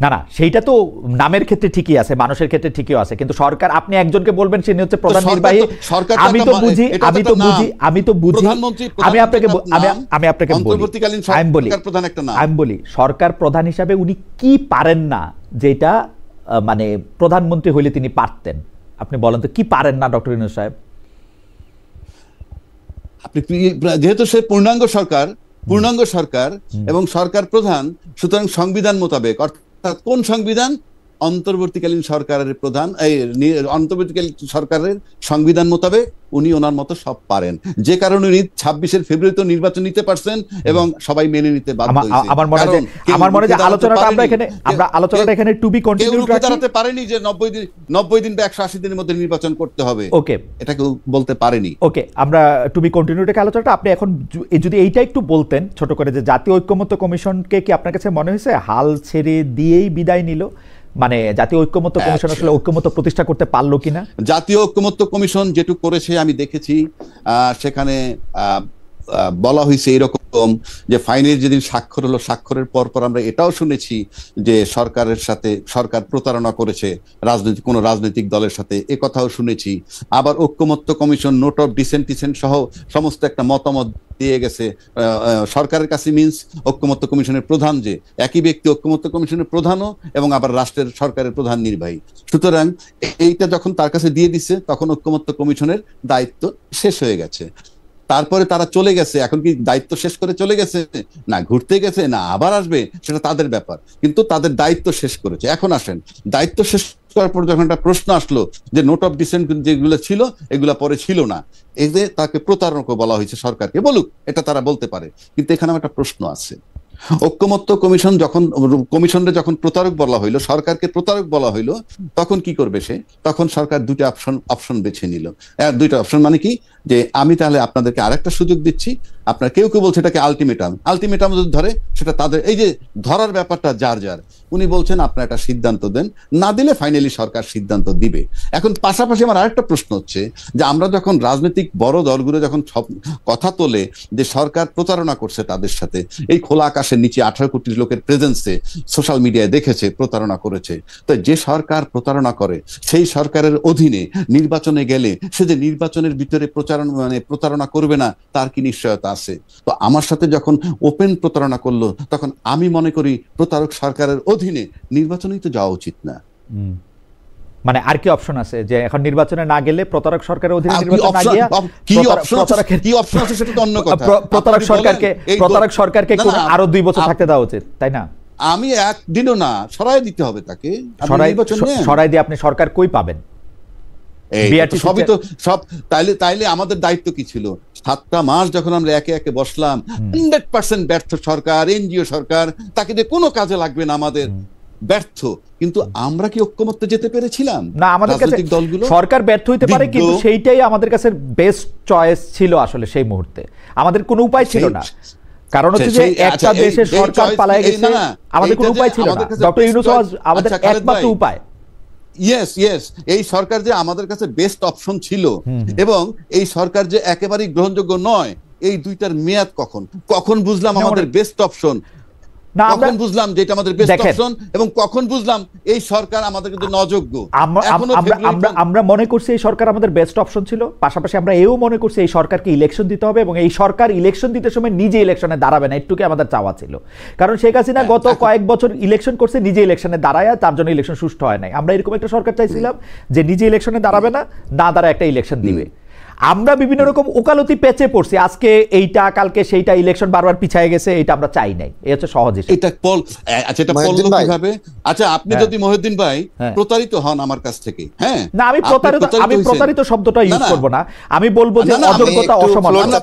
না, সেইটা তো নামের ক্ষেত্রে ঠিকই আছে, মানুষের ক্ষেত্রে ঠিকই আছে, কিন্তু সরকার আপনি একজনকে বলবেন সে হচ্ছে প্রধান নির্বাহী। আমি তো বুঝি। আমি আপনাকে বলি সরকার প্রধান হিসাবে উনি কি পারেন না, যেটা মানে প্রধানমন্ত্রী হইলে তিনি পারতেন? আপনি বলেন তো কি পারেন না ডক্টর ইউনূস সাহেব? আপনি যেহেতু সে পূর্ণাঙ্গ সরকার এবং সরকার প্রধান, সুতরাং সংবিধান মোতাবেক, অর্থাৎ কোন সংবিধান? অন্তর্বর্তীকালীন সরকারের প্রধান, অন্তর্বর্তীকালীন সরকারের সংবিধান মোতাবেক উনি ওনার মতো সব পারেন, যে কারণে উনি 26 ফেব্রুয়ারিতে নির্বাচন নিতে পারছেন এবং সবাই মেনে নিতে বাধ্য হয়েছে। আমার মনে হয় আলোচনাটা এখানে টু বি কন্টিনিউড রাখতে পারেনি যে 90 দিন বা 180 দিনের মধ্যে নির্বাচন করতে হবে। ওকে, এটা কেউ বলতে পারেনি। ওকে, আমরা টু বি কন্টিনিউড আলোচনাটা, আপনি এখন যদি এইটা একটু বলতেন ছোট করে, যে জাতীয় ঐক্যমত্য কমিশনকে কি আপনার কাছে মনে হয়েছে হাল ছেড়ে দিয়েই বিদায় নিল? মানে জাতীয় ঐক্যমত্য কমিশন আসলে ঐক্যমত্য প্রতিষ্ঠা করতে পারলো কিনা? জাতীয় ঐক্যমত্য কমিশন যেটুকু করেছে আমি দেখেছি, সেখানে বলা হয়েছে এরকম যে ফাইনের যেদিন স্বাক্ষর হলো, স্বাক্ষরের পর আমরা এটাও শুনেছি যে সরকার প্রতারণা করেছে কোন রাজনৈতিক দলের সাথে, এ কথাও শুনেছি। আবার ঐক্যমত্য কমিশন নোট অফ ডিসেন্ট সহ সমস্ত একটা মতামত দিয়ে গেছে সরকারের কাছে। মিন্স ঐক্যমত্য কমিশনের প্রধান যে একই ব্যক্তি, ঐক্যমত্য কমিশনের প্রধানও এবং আবার রাষ্ট্রের সরকারের প্রধান নির্বাহী। সুতরাং এইটা যখন তার কাছে দিয়ে দিচ্ছে, তখন ঐক্যমত্য কমিশনের দায়িত্ব শেষ হয়ে গেছে। তারপরে তারা চলে গেছে, এখন কি দায়িত্ব শেষ করে চলে গেছে না ঘুরতে গেছে না আবার আসবে, সেটা তাদের ব্যাপার, কিন্তু তাদের দায়িত্ব শেষ করেছে। এখন আসেন, দায়িত্ব শেষ করার পর যখন একটা প্রশ্ন আসলো যে নোট অফ ডিসেন্ট যেগুলো ছিল এগুলা পরে ছিল না, এই যে তাকে প্রতারক বলা হয়েছে, সরকারকে বলুক, এটা তারা বলতে পারে। কিন্তু এখানে একটা প্রশ্ন আছে, ঐক্যমত্য কমিশনরে যখন প্রতারক বলা হইলো, সরকারকে প্রতারক বলা হইলো, তখন কি করবে সে? তখন সরকার দুইটা অপশন বেছে নিল। দুইটা অপশন মানে কি, যে আমি তাহলে আপনাদেরকে আরেকটা সুযোগ দিচ্ছি। আপনার কেউ কেউ বলছে এটাকে আলটিমেটাম যদি ধরে, সেটা তাদের, এই যে ধরার ব্যাপারটা যার যার, উনি বলছেন আপনারা একটা সিদ্ধান্ত দেন, না দিলে ফাইনালি সরকার সিদ্ধান্ত দিবে। এখন পাশাপাশি আমার আরেকটা প্রশ্ন হচ্ছে যে আমরা যখন রাজনৈতিক বড় দলগুলো যখন সব কথা তোলে যে সরকার প্রতারণা করছে তাদের সাথে, এই খোলা আকাশের নিচে 18 কোটি লোকের প্রেজেন্সে সোশ্যাল মিডিয়ায় দেখেছে প্রতারণা করেছে, তো যে সরকার প্রতারণা করে সেই সরকারের অধীনে নির্বাচনে গেলে সে যে নির্বাচনের ভিতরে প্রতারণা করবে না তার কি নিশ্চয়তা আছে? তো আমার সাথে যখন ওপেন প্রতারণা করলো, তখন আমি মনে করি প্রতারক সরকারের অধীনে নির্বাচনেই তো যাওয়া উচিত না। মানে আর কি অপশন আছে যে এখন নির্বাচনে না গেলে প্রতারক সরকারের অধীনে নির্বাচন না গিয়া কি অপশন আছে সেটা তো অন্য কথা। প্রতারক সরকারকে আরো 2 বছর থাকতে দেওয়া উচিত, তাই না? আমি একদিনও না, সরাই দিতে হবে তাকে। সরাই দিয়ে আপনি সরকার কই পাবেন? সবই তো সব। তাইলে আমাদের দায়িত্ব কি ছিল? 7টা মাস যখন আমরা একে একে বসলাম, 100% ব্যর্থ সরকার, এনজিও সরকার, তাকে দিয়ে কোনো কাজে লাগবে না, আমাদের ব্যর্থ। কিন্তু আমরা কি ঐক্যমত্যে যেতে পেরেছিলাম? না, আমাদের কাছে সরকার ব্যর্থ হইতে পারে, কিন্তু সেইটাই আমাদের কাছে বেস্ট চয়েস ছিল আসলে সেই মুহূর্তে। আমাদের কোনো উপায় ছিল না, কারণ হচ্ছে যে একটা দেশের সরকার পালায় গেছে, আমাদের কোনো উপায় ছিল না। ডক্টর ইউনূস আমাদের একমাত্র উপায়। ইয়েস, এই সরকার যে আমাদের কাছে বেস্ট অপশন ছিল, এবং এই সরকার যে একেবারেই গ্রহণযোগ্য নয়, এই দুইটার মেয়াদ কখন বুঝলাম আমাদের বেস্ট অপশন? কখন বুঝলাম যে এটা আমাদের বেস্ট অপশন, এবং কখন বুঝলাম এই সরকার আমাদের কিন্তু অযোগ্য? আমরা মনে করছি এই সরকার আমাদের বেস্ট অপশন ছিল, পাশাপাশি আমরা এও মনে করছি এই সরকারকে ইলেকশন দিতে হবে, এবং এই সরকার ইলেকশন দিতে সময় নিজে ইলেকশনে দাঁড়াবে না, এটুকু আমাদের চাওয়া ছিল। কারণ শেখ হাসিনা গত কয়েক বছর ইলেকশন করছে, নিজে ইলেকশনে দাঁড়ায়, তার জন্য ইলেকশন সুষ্ঠু হয় নাই। আমরা এরকম একটা সরকার চাইছিলাম যে নিজে ইলেকশনে দাঁড়াবে না, দাঁড়ায় একটা ইলেকশন দিবে। আমরা বিভিন্ন রকম ওকালতি পেঁচে পড়ছি, আজকে এইটা কালকে সেইটা, ইলেকশন বারবার পিছায় গেছে, এটা আমরা চাই নাই। এই হচ্ছে সহজ হিসাব। এটা কিভাবে? আচ্ছা, আপনি যদি মহিউদ্দিন ভাই প্রতারিত হন আমার কাছ থেকে, হ্যাঁ, না আমি প্রতারিত শব্দটা ইউজ করব না, আমি বলবো যে অযোগ্যতা, অসমানতা।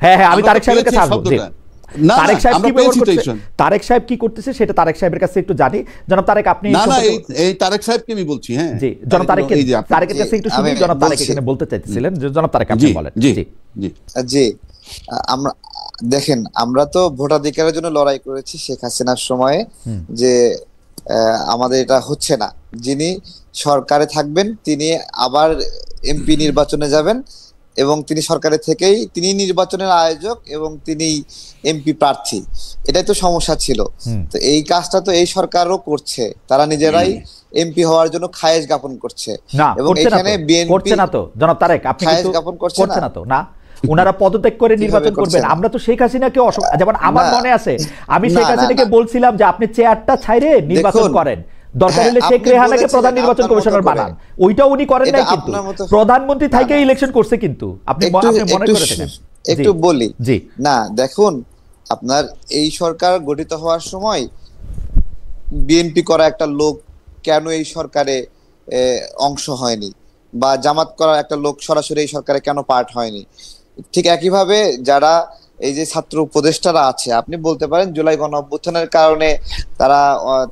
হ্যাঁ, আমি তারেক সাহেবের কাছে আসবো। তারেক সাহেব কি করতেছে সেটা তারেক সাহেবের কাছে একটু জানি। জনাব তারেক, আপনি এই তারেক সাহেবকে আমি বলছি, হ্যাঁ জি, জনাব তারেকের কাছে একটু শুনি। জনাব তারেক এখানে বলতে চাইতেছিলেন, জনাব তারেক আপনি বলেন। জি, আমরা দেখেন, আমরা তো ভোটাধিকারের জন্য লড়াই করেছি শেখ হাসিনার সময়ে, যে আমাদের এটা হচ্ছে না। যিনি সরকারে থাকবেন তিনি আবার এমপি নির্বাচনে যাবেন, এবং তিনি সরকারের থেকেই তিনি নির্বাচনের আয়োজক এবং তিনি এমপি প্রার্থী। এটাই তো সমস্যা ছিল। তো এই কাজটা তো এই সরকারও করছে, তারা নিজেরাই এমপি হওয়ার জন্য খায়েশ জ্ঞাপন করছে, এবং এখানে বিএনপি করছে না। তো জনাব তারেক, আপনি খায়েশ জ্ঞাপন করছে না তো? না, ওনারা পদত্যাগ করে নির্বাচন করবেন। আমরা তো শেখ হাসিনাকে, যেমন আমার মনে আছে, আমি শেখ হাসিনাকে বলছিলাম যে আপনি চেয়ারটা ছাইরে নির্বাচন করেন, দরকার হলে শেখ রেহানাকে প্রধান নির্বাচন কমিশনার বানান। ওইটা উনি করেন নাই, কিন্তু প্রধানমন্ত্রী থেকে ইলেকশন করছে। কিন্তু আপনি মনে করে থাকেন, একটু বলি জি না, দেখুন, আপনার এই সরকার গঠিত হওয়ার সময় বিএনপি করা একটা লোক কেন এই সরকারে অংশ হয়নি, বা জামাত করা একটা লোক সরাসরি এই সরকারে কেন পার্ট হয়নি? ঠিক একইভাবে যারা এই যে ছাত্র উপদেষ্টারা আছে, আপনি বলতে পারেন জুলাই গণঅভ্যুত্থানের কারণে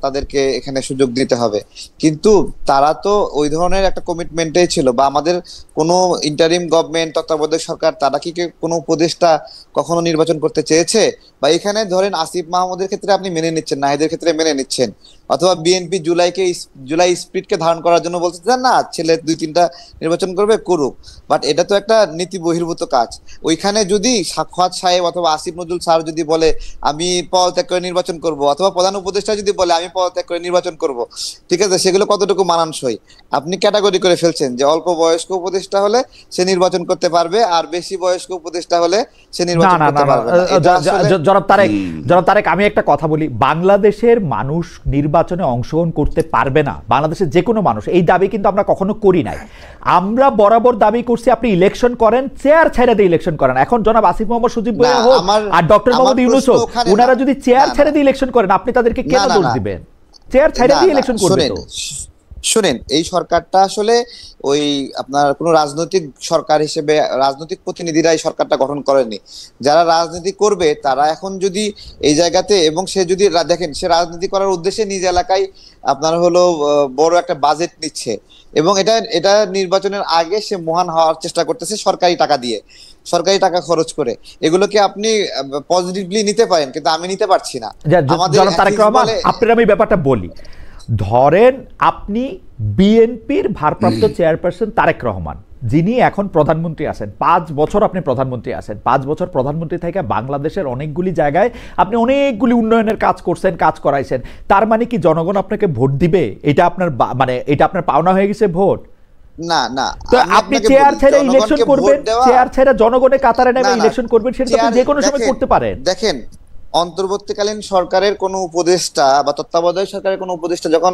তাদেরকে এখানে সুযোগ দিতে হবে, কিন্তু তারা তো ওই ধরনের একটা কমিটমেন্টেই ছিল। বা আমাদের কোনো ইন্টারিম গভর্নমেন্ট, তত্ত্বাবধায়ক সরকার, তারা কি কোনো উপদেষ্টা কখনো নির্বাচন করতে চেয়েছে? বা এখানে ধরেন আসিফ মাহমুদের ক্ষেত্রে আপনি মেনে নিচ্ছেন, নাহিদের ক্ষেত্রে মেনে নিচ্ছেন, অথবা বিএনপি জুলাই স্পিরিটকে ধারণ করার জন্য বলতে চান না, ছেলে 2-3টা নির্বাচন করবে, করুক, বাট এটা তো একটা নীতি বহির্ভূত কাজ। ওইখানে যদি সাক্ষাৎ সাহেব অথবা আসিফ নজরুল স্যার যদি বলে আমি পদত্যাগ করে নির্বাচন করব, অথবা প্রধান উপদেষ্টা যদি বলে আমি পদত্যাগ করে নির্বাচন করব, ঠিক আছে, সেগুলো কতটুকু মানানসই? আপনি ক্যাটাগরি করে ফেলছেন যে অল্প বয়স্ক উপদেষ্টা হলে সে নির্বাচন করতে পারবে, আর বেশি বয়স্ক উপদেষ্টা হলে সে নির্বাচন করতে পারবে না। জনাব তারেক, আমি একটা কথা বলি, বাংলাদেশের মানুষ নির্বাচনে অংশগ্রহণ করতে পারবে না, বাংলাদেশের যে কোনো মানুষ, এই দাবি কিন্তু আমরা কখনো করি নাই। আমরা বরাবর দাবি করছি আপনি ইলেকশন করেন, চেয়ার ছেড়ে দিয়ে ইলেকশন করেন। এখন জনাব আসিফ মোহাম্মদ সজীব ভুঁইয়া হোক আর ডক্টর মোহাম্মদ ইউনূস হোক, ওনারা যদি চেয়ার ছেড়ে দিয়ে ইলেকশন করেন, আপনি তাদেরকে কেন দোষ দিবেন? চেয়ার ছেড়ে দিয়ে ইলেকশন করবে তো। শুনেন, এই সরকারটা আসলে ওই আপনার কোন রাজনৈতিক সরকার হিসেবে রাজনৈতিক প্রতিনিধিরা এই সরকারটা গঠন করেনি। যারা রাজনীতি করবে তারা এখন যদি এই জায়গাতে, এবং সে যদি দেখেন সে রাজনীতি করার উদ্দেশ্যে নিজ এলাকায় আপনার হলো বড় একটা বাজেট নিচ্ছে, এবং এটা এটা নির্বাচনের আগে সে মহান হওয়ার চেষ্টা করতেছে সরকারি টাকা দিয়ে, সরকারি টাকা খরচ করে। এগুলোকে আপনি পজিটিভলি নিতে পারেন, কিন্তু আমি নিতে পারছি না। আমাদের আপনার আমি ব্যাপারটা বলি, ধরেন আপনি বিএনপির ভারপ্রাপ্ত চেয়ারপারসন তারেক রহমান, যিনি এখন প্রধানমন্ত্রী আছেন, 5 বছর আপনি প্রধানমন্ত্রী আছেন, 5 বছর প্রধানমন্ত্রী থেকে বাংলাদেশের অনেকগুলি জায়গায় আপনি অনেকগুলি উন্নয়নের কাজ করছেন, কাজ করাইছেন। তার মানে কি জনগণ আপনাকে ভোট দিবে? এটা আপনার মানে এটা আপনার পাওনা হয়ে গেছে ভোট? না না, তো আপনি চেয়ার ছেড়ে ইলেকশন করবেন, চেয়ার ছেড়ে জনগণের কাতারে নেমে ইলেকশন করবেন, সেটা আপনি যে কোনো সময় করতে পারেন। দেখেন, অন্তর্বর্তীকালীন সরকারের কোন উপদেষ্টা বা তত্ত্বাবধায়ক সরকারের কোন উপদেষ্টা যখন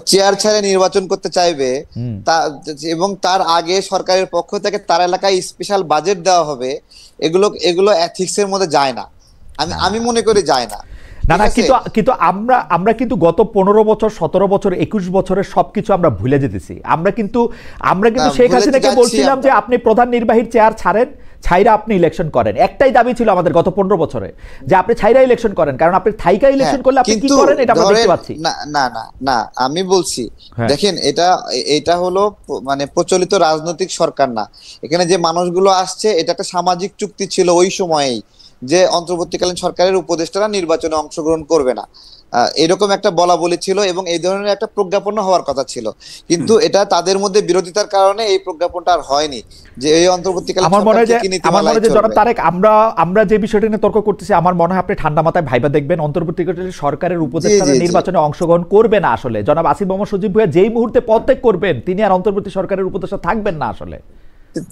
চেয়ার ছেড়ে নির্বাচন করতে চাইবে, এবং তার আগে সরকারের পক্ষ থেকে তার এলাকায় স্পেশাল বাজেট দেওয়া হবে, এগুলো এগুলো এথিক্স এর মধ্যে যায় না। আমি মনে করি যায় না। না না, কিন্তু আমরা কিন্তু গত 15 বছর, 17 বছর, 21 বছরের সবকিছু আমরা ভুলে যেতেছি। আমরা কিন্তু শেখ হাসিনাকে বলছিলাম যে আপনি প্রধান নির্বাহীর চেয়ার ছাড়েন, ছাইরা আপনি ইলেকশন করেন। একটাই দাবি ছিল আমাদের গত 15 বছরে, যে আপনি ছাইরা ইলেকশন করেন, কারণ আপনি থাইকা ইলেকশন করলে আপনি কি করেন এটা আমরা দেখতে পাচ্ছি। না না না না, আমি বলছি দেখেন, এটা হলো মানে প্রচলিত রাজনৈতিক সরকার না। এখানে যে মানুষগুলো আসছে, এটা একটা সামাজিক চুক্তি ছিল ওই সময়েই, যে অন্তর্বর্তীকালীন সরকারের উপদেষ্টারা নির্বাচনে অংশগ্রহণ করবে না, এরকম একটা বলা বলি ছিল, এবং এই ধরনের একটা প্রজ্ঞাপন হওয়ার কথা ছিল। কিন্তু এটা তাদের মধ্যে বিরোধিতার কারণে এই প্রজ্ঞাপনটা আর হয়নি, যে এই অন্তর্বর্তীকালীন তারেক, আমরা যে বিষয়টা নিয়ে তর্ক করতেছি, আমার মনে হয় আপনি ঠান্ডা মাথায় ভাইবা দেখবেন, অন্তর্বর্তীকালীন সরকারের উপদেষ্টারা নির্বাচনে অংশগ্রহণ করবে না। আসলে জনাব আসিফ মোহাম্মদ সজীব ভুঁইয়া যেই মুহূর্তে পদত্যাগ করবেন, তিনি আর অন্তর্বর্তী সরকারের উপদেষ্টা থাকবেন না। আসলে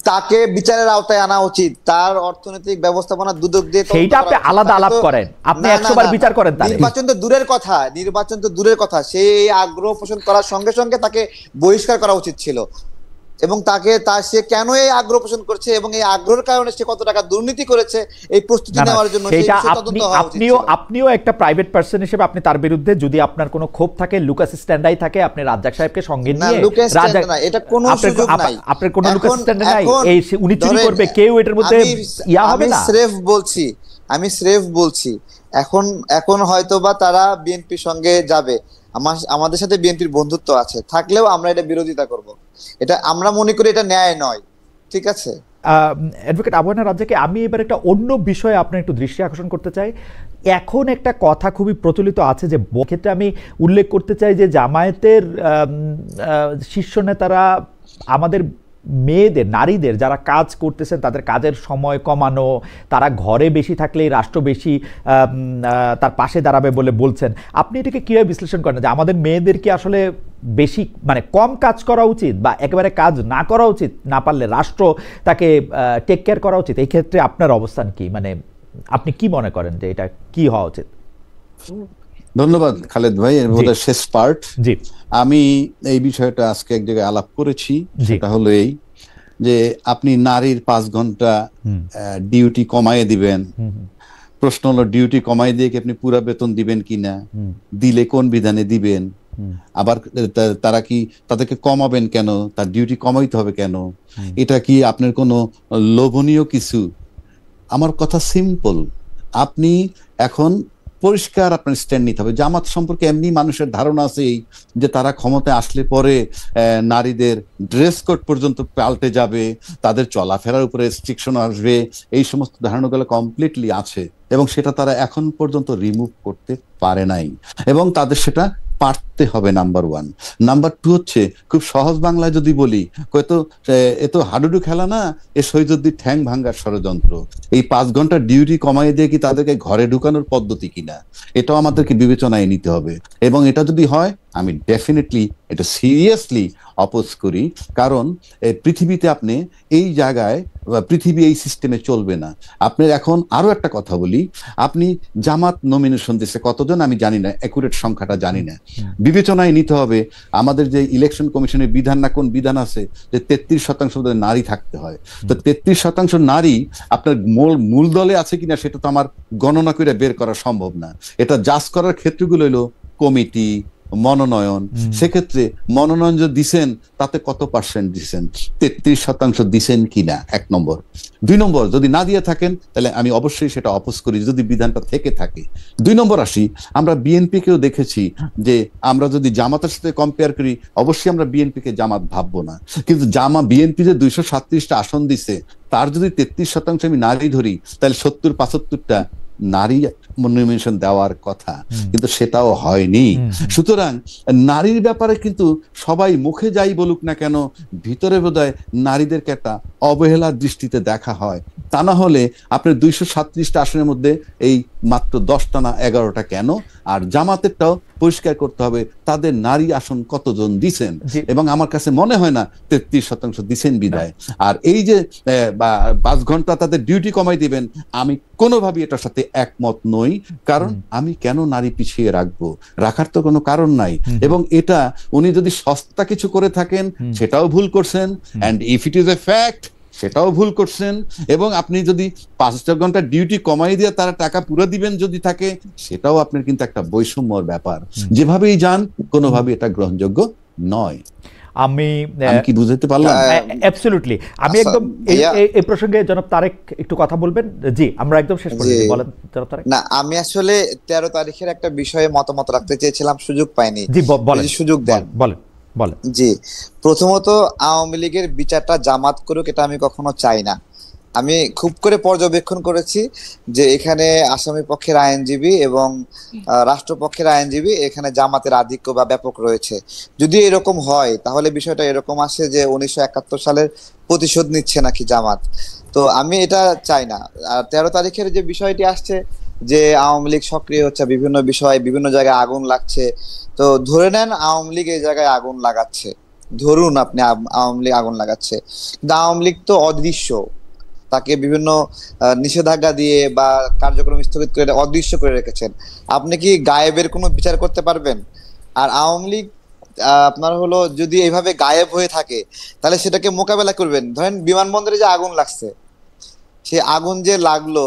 তাকে বিচারের আওতায় আনা উচিত। তার অর্থনৈতিক ব্যবস্থাপনা দুদক দিয়ে, সেইটা আপনি আলাদা আলাপ করেন, আপনি 100 বার বিচার করেন। নির্বাচন তো দূরের কথা, সেই আগ্রহ পোষণ করার সঙ্গে সঙ্গে তাকে বহিষ্কার করা উচিত ছিল। এবং সে কেন এই আগ্রহ পোষণ করছে, এবং এই আগ্রহের কারণে সে কত টাকা দুর্নীতি করেছে এই প্রস্তুতি নেওয়ার জন্য, আপনিও একটা প্রাইভেট পারসন হিসেবে আপনি তার বিরুদ্ধে, যদি আপনার কোনো ক্ষোভ থাকে, লুকাস স্ট্যান্ডাই থাকে, আপনি রাজ্জাক সাহেবকে সঙ্গে নিয়ে, এটা কোনো সুযোগ নাই, আপনার কোনো লুকাস স্ট্যান্ড নাই, এই উনি চুরি করবে, কেউ এটার মধ্যে ইয়া হবে না। আমি স্রেফ বলছি এখন হয়তোবা তারা বিএনপির সঙ্গে যাবে, আমাদের সাথে বিএনপির বন্ধুত্ব আছে, থাকলেও আমরা এটা বিরোধিতা করব। এটা আমরা মনে করি এটা ন্যায় নয়। ঠিক আছে অ্যাডভোকেট আবু রাজ্জাককে আমি এবার একটা অন্য বিষয়ে আপনার একটু দৃষ্টি আকর্ষণ করতে চাই। এখন একটা কথা খুবই প্রচলিত আছে, যে ক্ষেত্রে আমি উল্লেখ করতে চাই যে জামায়াতের শীর্ষ নেতারা আমাদের মেয়েদের, নারীদের যারা কাজ করতেছেন তাদের কাজের সময় কমানো, তারা ঘরে বেশি থাকলেই রাষ্ট্র বেশি তার পাশে দাঁড়াবে বলে বলছেন। আপনি এটাকে কীভাবে বিশ্লেষণ করেন, যে আমাদের মেয়েদের কি আসলে বেশি মানে কম কাজ করা উচিত, বা একেবারে কাজ না করা উচিত, না পারলে রাষ্ট্র তাকে টেক কেয়ার করা উচিত? এই ক্ষেত্রে আপনার অবস্থান কি, মানে আপনি কি মনে করেন যে এটা কি হওয়া উচিত? ধন্যবাদ খালেদ ভাই, এর মধ্যে শেষ পার্ট। জি, আমি এই বিষয়টা আজকে এক জায়গায় আলাপ করেছি, সেটা হলো এই যে আপনি নারীর 5 ঘন্টা ডিউটি কমায় দিবেন। প্রশ্ন হলো ডিউটি কমায় দিয়ে কি আপনি পুরা বেতন দিবেন কিনা, দিলে কোন বিধানে দিবেন, আবার তারা কি তাদেরকে কমাবেন কেন, তার ডিউটি কমাইতে হবে কেন, এটা কি আপনার কোনো লোভনীয় কিছু? আমার কথা সিম্পল, আপনি এখন পরিষ্কার আপনার স্ট্যান্ড নিতে হবে। জামাত সম্পর্কে এমনি মানুষের ধারণা আছে যে তারা ক্ষমতায় আসলে পরে নারীদের ড্রেস কোড পর্যন্ত পাল্টে যাবে, তাদের চলাফেরার উপরে রেস্ট্রিকশন আসবে, এই সমস্ত ধারণাগুলো কমপ্লিটলি আছে, এবং সেটা তারা এখন পর্যন্ত রিমুভ করতে পারে নাই, এবং তাদের সেটা পারতে হবে। নাম্বার 1। নাম্বার 2 হচ্ছে, খুব সহজ বাংলায় যদি বলি, এ তো হাডুডু খেলা না, এ শহীদুদ্দিন ঠ্যাং ভাঙ্গার ষড়যন্ত্র। এই 5 ঘন্টা ডিউটি কমাই দিয়ে কি তাদেরকে ঘরে ঢুকানোর পদ্ধতি কিনা, এটাও আমাদেরকে বিবেচনায় নিতে হবে। এবং এটা যদি হয়, আমি ডেফিনেটলি এটা সিরিয়াসলি অপোজ করি, কারণ পৃথিবীতে আপনি এই জায়গায়, পৃথিবী এই সিস্টেমে চলবে না। আপনার এখন আরো একটা কথা বলি, আপনি জামাত নমিনেশন দিচ্ছে কতজন আমি জানি না, অ্যাকুরেট সংখ্যাটা জানি না, বিবেচনায় নিতে হবে আমাদের যে ইলেকশন কমিশনের বিধান না কোন বিধান আছে যে 33% নারী থাকতে হয়। তো 33% নারী আপনার মূল দলে আছে কিনা সেটা তো আমার গণনা করে বের করা সম্ভব না। এটা জাজ করার ক্ষেত্রগুলো হলো কমিটি, মনোনয়ন, সেক্ষেত্রে মনোনয়ন যে দিছেন তাতে কত পার্সেন্ট দিছেন, 33% দিছেন কিনা, 1 নম্বর। 2 নম্বর, যদি না দিয়ে থাকেন তাহলে আমি অবশ্যই সেটা অপোজ করি যদি বিধানটা থেকে থাকে। 2 নম্বর আসি, আমরা বিএনপি কেও দেখেছি যে আমরা যদি জামাতের সাথে কম্পেয়ার করি, অবশ্যই আমরা বিএনপি কে জামাত ভাববো না, কিন্তু বিএনপি যে 237টা আসন দিছে তার যদি 33% আমি নারী ধরি তাহলে 70-75টা নারী নমিনেশন দেওয়ার কথা, কিন্তু সেটাও হয়নি। সুতরাং নারীর ব্যাপারে কিন্তু সবাই মুখে যাই বলুক না কেন, ভিতরে বোধহয় নারীদেরকে একটা অবহেলার দৃষ্টিতে দেখা হয়। তা না হলে আপনার 237টা আসনের মধ্যে এই মাত্র 10টা না 11টা কেন? আর জামাতেরটাও পরিষ্কার করতে হবে তাদের নারী আসন কতজন দিছেন, এবং আমার কাছে মনে হয় না 33% দিছেন বিদায়। আর এই যে 5 ঘন্টা তাদের ডিউটি কমাই দিবেন, আমি কোনোভাবেই এটার সাথে একমত নই। কারণ আমি কেন নারী পিছিয়ে রাখবো? রাখার তো কোনো কারণ নাই। এবং এটা উনি যদি সস্তা কিছু করে থাকেন সেটাও ভুল করছেন, and if it is a fact সেটাও ভুল করছেন। এবং আপনি যদি 5 ঘন্টা ডিউটি কমাই দিয়ে তারা টাকা পুরো দিবেন যদি থাকে, সেটাও আপনার কিন্তু একটা বৈষম্যর ব্যাপার। যেভাবেই যান কোনোভাবে এটা গ্রহণযোগ্য নয়। আমি কি বুঝাতে পারলাম? অ্যাবসলিউটলি। আমি একদম এই প্রসঙ্গে জনাব তারেক একটু কথা বলবেন। জি, আমরা একদম শেষ করে দিই, বলেন জনাব তারেক। না, আমি আসলে 13 তারিখের একটা বিষয়ে মতামত রাখতে চেয়েছিলাম, সুযোগ পাইনি। জি বলেন, সুযোগ দেন। বলেন বলেন। জি, প্রথমত আওয়ামী লীগের বিচারটা জামাত করুক, এটা আমি কখনো চাই না। আমি খুব করে পর্যবেক্ষণ করেছি যে এখানে আসামি পক্ষের আইনজীবী এবং রাষ্ট্রপক্ষের আইনজীবী, এখানে জামাতের আধিক্য বা ব্যাপক রয়েছে। যদি এরকম হয় তাহলে বিষয়টা এরকম আসে যে 1971 সালের প্রতিশোধ নিচ্ছে নাকি জামাত। তো আমি এটা চাই না। আর 13 তারিখের যে বিষয়টি আসছে যে আওয়ামী লীগ সক্রিয় হচ্ছে বিভিন্ন বিষয়, বিভিন্ন জায়গায় আগুন লাগছে, তো ধরে নেন আওয়ামী লীগ এই জায়গায় আগুন লাগাচ্ছে, ধরুন আপনি আওয়ামী লীগ আগুন লাগাচ্ছে, কিন্তু আওয়ামী লীগ তো অদৃশ্য, তাকে বিভিন্ন নিষেধাজ্ঞা দিয়ে বা কার্যক্রম স্থগিত করে অদৃশ্য করে রেখেছেন। আপনি কি গায়েবের কোনো বিচার করতে পারবেন? আর আওয়ামী লীগ আপনার হলো যদি এইভাবে গায়েব হয়ে থাকে তাহলে সেটাকে মোকাবেলা করবেন। ধরেন বিমানবন্দরে যে আগুন লাগছে, সে আগুন যে লাগলো,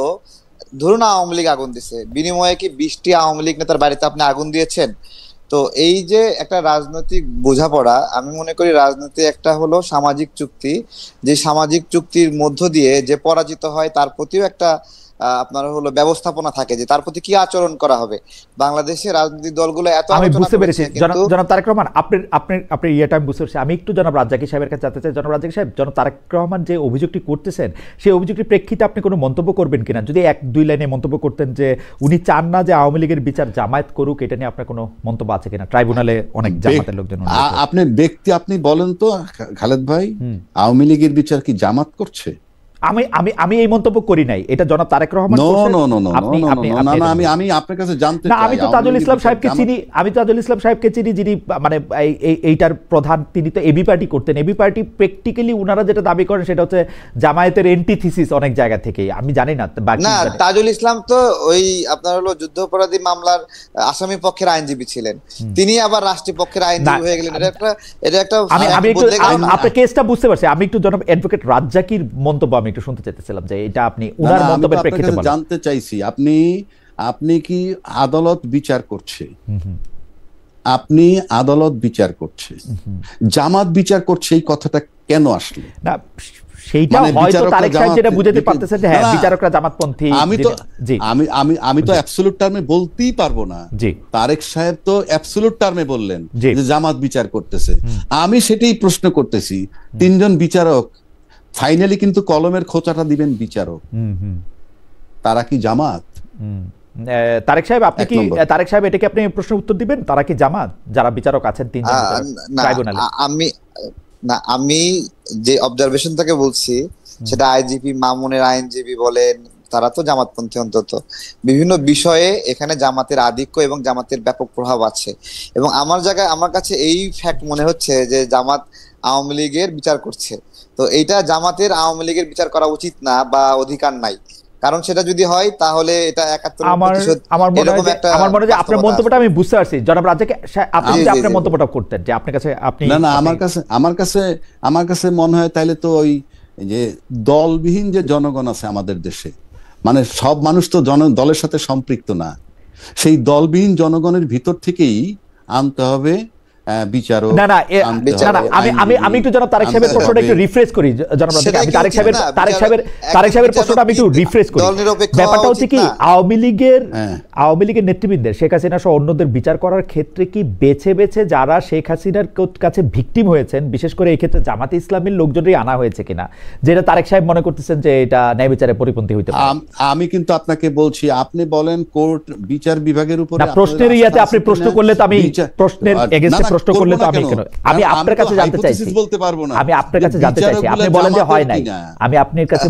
ধরুন আওয়ামী লীগ আগুন দিছে, বিনিময়ে কি 20টি আওয়ামী লীগ নেতার বাড়িতে আপনি আগুন দিয়েছেন? তো এই যে একটা রাজনৈতিক বোঝাপড়া, আমি মনে করি রাজনীতি একটা হলো সামাজিক চুক্তি, যে সামাজিক চুক্তির মধ্য দিয়ে যে পরাজিত হয় তার প্রতিও একটা আপনার হলো ব্যবস্থাপনা থাকে যে তার প্রতি কি আচরণ করা হবে। বাংলাদেশের রাজনৈতিক দলগুলো এত আমি বুঝতে পেরেছি জনাব তারেক রহমান, আপনি ইয়েটা আমি বুঝতে পেরেছি। আমি একটু জনাব রাজ্জাকি সাহেবের কাছে জানতে চাই। জনাব রাজ্জাকি সাহেব, জনাব তারেক রহমান যে অভিযোগটি করতেছেন সেই অভিযোগটির প্রেক্ষিতে আপনি কোনো মন্তব্য করবেন কিনা? যদি 1-2 লাইনে মন্তব্য করতেন যে উনি চান না যে আওয়ামী লীগের বিচার জামায়াত করুক, এটা নিয়ে আপনার কোনো মন্তব্য আছে কিনা? ট্রাইব্যুনালে অনেক জামাতের লোকজন। আপনি বলেন তো খালেদ ভাই, আওয়ামী লীগের বিচার কি জামাত করছে? আমি এই মন্তব্য করি নাই, এটা জনাব তারেক রহমান করছেন। আমি আপনার কাছে জানতে চাই। আমি তো তাজুল ইসলাম সাহেবকে চিনি, যিনি মানে এইটার প্রধান, তিনি তো এবি পার্টি করতেন। এবি পার্টি প্র্যাকটিক্যালি উনারা যেটা দাবি করেন সেটা হচ্ছে জামায়াতের এন্টিথিসিস অনেক জায়গা থেকেই। আমি জানি না না, তাজুল ইসলাম তো ওই আপনার হলো যুদ্ধাপরাধী মামলার আসামি পক্ষের আইনজীবী ছিলেন, তিনি আবার রাষ্ট্রীয় পক্ষের আইনজীবী হয়ে গেলেন। এটা একটা আমি একটু আপনার কেসটা বুঝতে পারছি। আমি একটু জনাব অ্যাডভোকেট রাজ্জাকির মন্তব্য আমি একটু শুনতে চাইতেছিলাম যে এটা আপনি উনার মন্তব্যের প্রেক্ষিতে জানতে চাইছি। আপনি কি আদালত বিচার করছে? আপনি আদালত বিচার করছে, জামাত বিচার করছে, এই কথাটা কেন আসলো? না, সেইটা হয়তো তারেক সাহেব যেটা বুঝাতে পারতেছেন যে হ্যাঁ বিচারকরা জামাতপন্থী। আমি তো অ্যাবসলিউট টার্মে বলতেই পারবো না। তারেক সাহেব তো অ্যাবসলিউট টার্মে বললেন যে জামাত বিচার করতেছে। আমি সেটাই প্রশ্ন করতেছি, 3 জন বিচারক ফাইনালি কিন্তু কলমের খোঁচাটা দিবেন বিচারক, তারা কি জামাত? তারেক সাহেব, আপনি কি তারেক সাহেব এটাকে আপনি প্রশ্ন উত্তর দিবেন, তারা কি জামাত যারা বিচারক আছেন 3 জন ট্রাইব্যুনালে? আমি যে অবজারভেশন থেকে বলছি সেটা আইজিপি মামুনের আইনজীবী বলেন, তারা তো জামাতপন্থী। অন্তত বিভিন্ন বিষয়ে এখানে জামাতের আধিক্য এবং জামাতের ব্যাপক প্রভাব আছে। এবং আমার কাছে এই ফ্যাক্ট মনে হচ্ছে যে জামাত আওয়ামী লীগের বিচার করছে। তো এইটা জামাতের আওয়ামী লীগের বিচার করা উচিত না বা অধিকার নাই, কারণ সেটা যদি হয় তাহলে এটা 71 আমার মনে হয় যে আপনার মন্তব্যটা আমি বুঝতে পারছি। জনাব রাজ্জাকি, আপনি যদি আপনার মন্তব্যটা করতেন যে আপনার কাছে না আমার কাছে মনে হয় তাইলে তো ওই যে দলবিহীন যে জনগণ আছে আমাদের দেশে, মানে সব মানুষ তো দলের সাথে সম্পৃক্ত না, সেই দলবিহীন জনগণের ভিতর থেকেই আনতে হবে বিচারক। না না আমি একটু জনাব তারেক সাহেবের প্রশ্নটা একটু রিফ্রেশ করি। জনাব আমি তারেক সাহেবের প্রশ্নটা আমি একটু রিফ্রেশ করি। ব্যাপারটা হচ্ছে কি, আওয়ামী লীগের নেতৃবৃন্দের, শেখ হাসিনা সহ অন্যদের বিচার করার ক্ষেত্রে কি বেছে বেছে যারা শেখ হাসিনার কাছে ভিকটিম হয়েছেন, বিশেষ করে এই ক্ষেত্রে জামাতে ইসলামীর লোকজনই আনা হয়েছে কিনা, যেটা তারেক সাহেব মনে করতেছেন যে এটা ন্যায় বিচারের পরিপন্থী হইতে পারে? আমি কিন্তু আপনাকে বলছি, আপনি বলেন কোর্ট বিচার বিভাগের উপরে প্রশ্নের ইয়াতে আপনি প্রশ্ন করলে তো আমি প্রশ্নের এগেইনস্টে প্রশ্ন করলে তো আমি আপনার কাছে জানতে চাইছি, বলতে পারবো না। আমি আপনার কাছে জানতে চাইছি, আপনি বলেন যে হয় নাই, আমি আপনার কাছে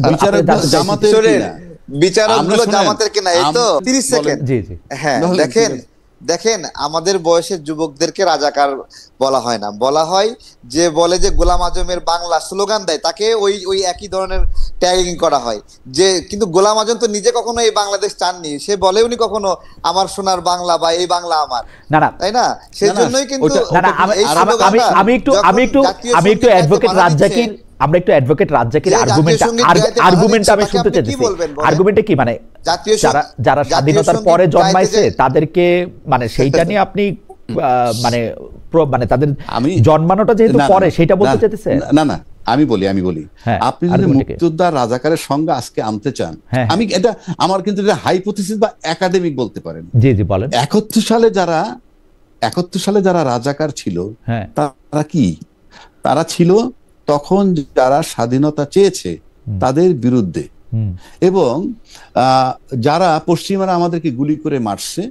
বিচারকগুলো জামাতের কিনা, এই তো 30 সেকেন্ড। জি জি, হ্যাঁ, দেখেন আমাদের বয়সের যুবকদেরকে রাজাকার বলা হয় না, বলা হয় যে বলে যে গোলাম আজমের বাংলা স্লোগান দেয় তাকে ওই একই ধরনের ট্যাগিং করা হয়। যে কিন্তু গোলাম আজম তো নিজে কখনো এই বাংলাদেশ চাননি, সে বলেওনি কখনো আমার সোনার বাংলা বা এই বাংলা আমার, না না, তাই না? সেজন্যই কিন্তু আমি একটু অ্যাডভোকেট রাজ্জাকির, আমরা একটু অ্যাডভোকেট রাজ্জাকির আর্গুমেন্টটা আমি শুনতে চাইছি। আর্গুমেন্টে কি মানে যারা স্বাধীনতার পরে জন্মাইছে তাদেরকে মানে সেইটা নিয়ে আপনি মানে তাদের জন্মানোটা যেহেতু পরে সেইটা বলতে চাইতেছেন? না আমি বলি আপনি যদি মুক্তিযোদ্ধা রাজাকারের সঙ্গে আজকে আনতে চান, আমি এটা আমার কিন্তু এটা হাইপোথিসিস বা একাডেমিক বলতে পারেন। জি জি বলেন। 71 সালে যারা রাজাকার ছিল তারা কি? তারা ছিল তখন যারা স্বাধীনতা চেয়েছে তাদের বিরুদ্ধে, এবং যারা পশ্চিমারা আমাদেরকে গুলি করে মারছে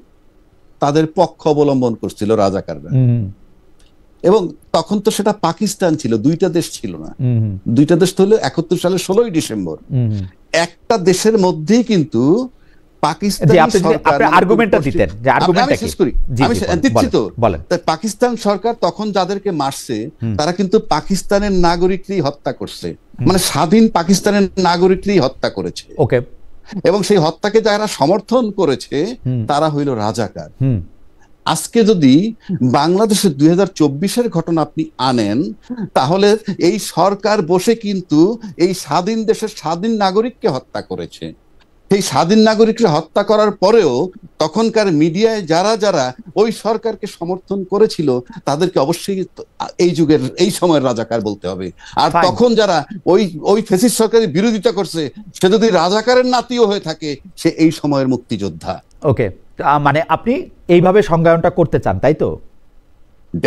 তাদের পক্ষ অবলম্বন করছিল রাজাকাররা। এবং তখন তো সেটা পাকিস্তান ছিল, দুইটা দেশ ছিল না। দুইটা দেশ তো হলো 71 সালের 16ই ডিসেম্বর। একটা দেশের মধ্যেই কিন্তু পাকিস্তান সরকার তখন যাদেরকে মারছে তারা কিন্তু পাকিস্তানের নাগরিকই হত্যা করছে, মানে স্বাধীন পাকিস্তানের নাগরিকই হত্যা করেছে। এবং সেই হত্যাকে যারা সমর্থন করেছে তারা হইল রাজাকার। আজকে যদি বাংলাদেশের 2024-এর ঘটনা আপনি আনেন, তাহলে এই সরকার বসে কিন্তু এই স্বাধীন দেশের স্বাধীন নাগরিককে হত্যা করেছে। সেই স্বাধীন নাগরিককে হত্যা করার পরেও তখনকার মিডিয়ায় যারা ওই সরকারকে সমর্থন করেছিল তাদেরকে অবশ্যই এই যুগের এই সময়ের রাজাকার বলতে হবে। আর তখন যারা ওই ফ্যাসিস্ট সরকারের বিরোধিতা করছে, সে যদি রাজাকারের নাতিও হয়ে থাকে, সে এই সময়ের মুক্তিযোদ্ধা। ওকে, মানে আপনি এইভাবে সংজ্ঞায়নটা করতে চান, তাই তো?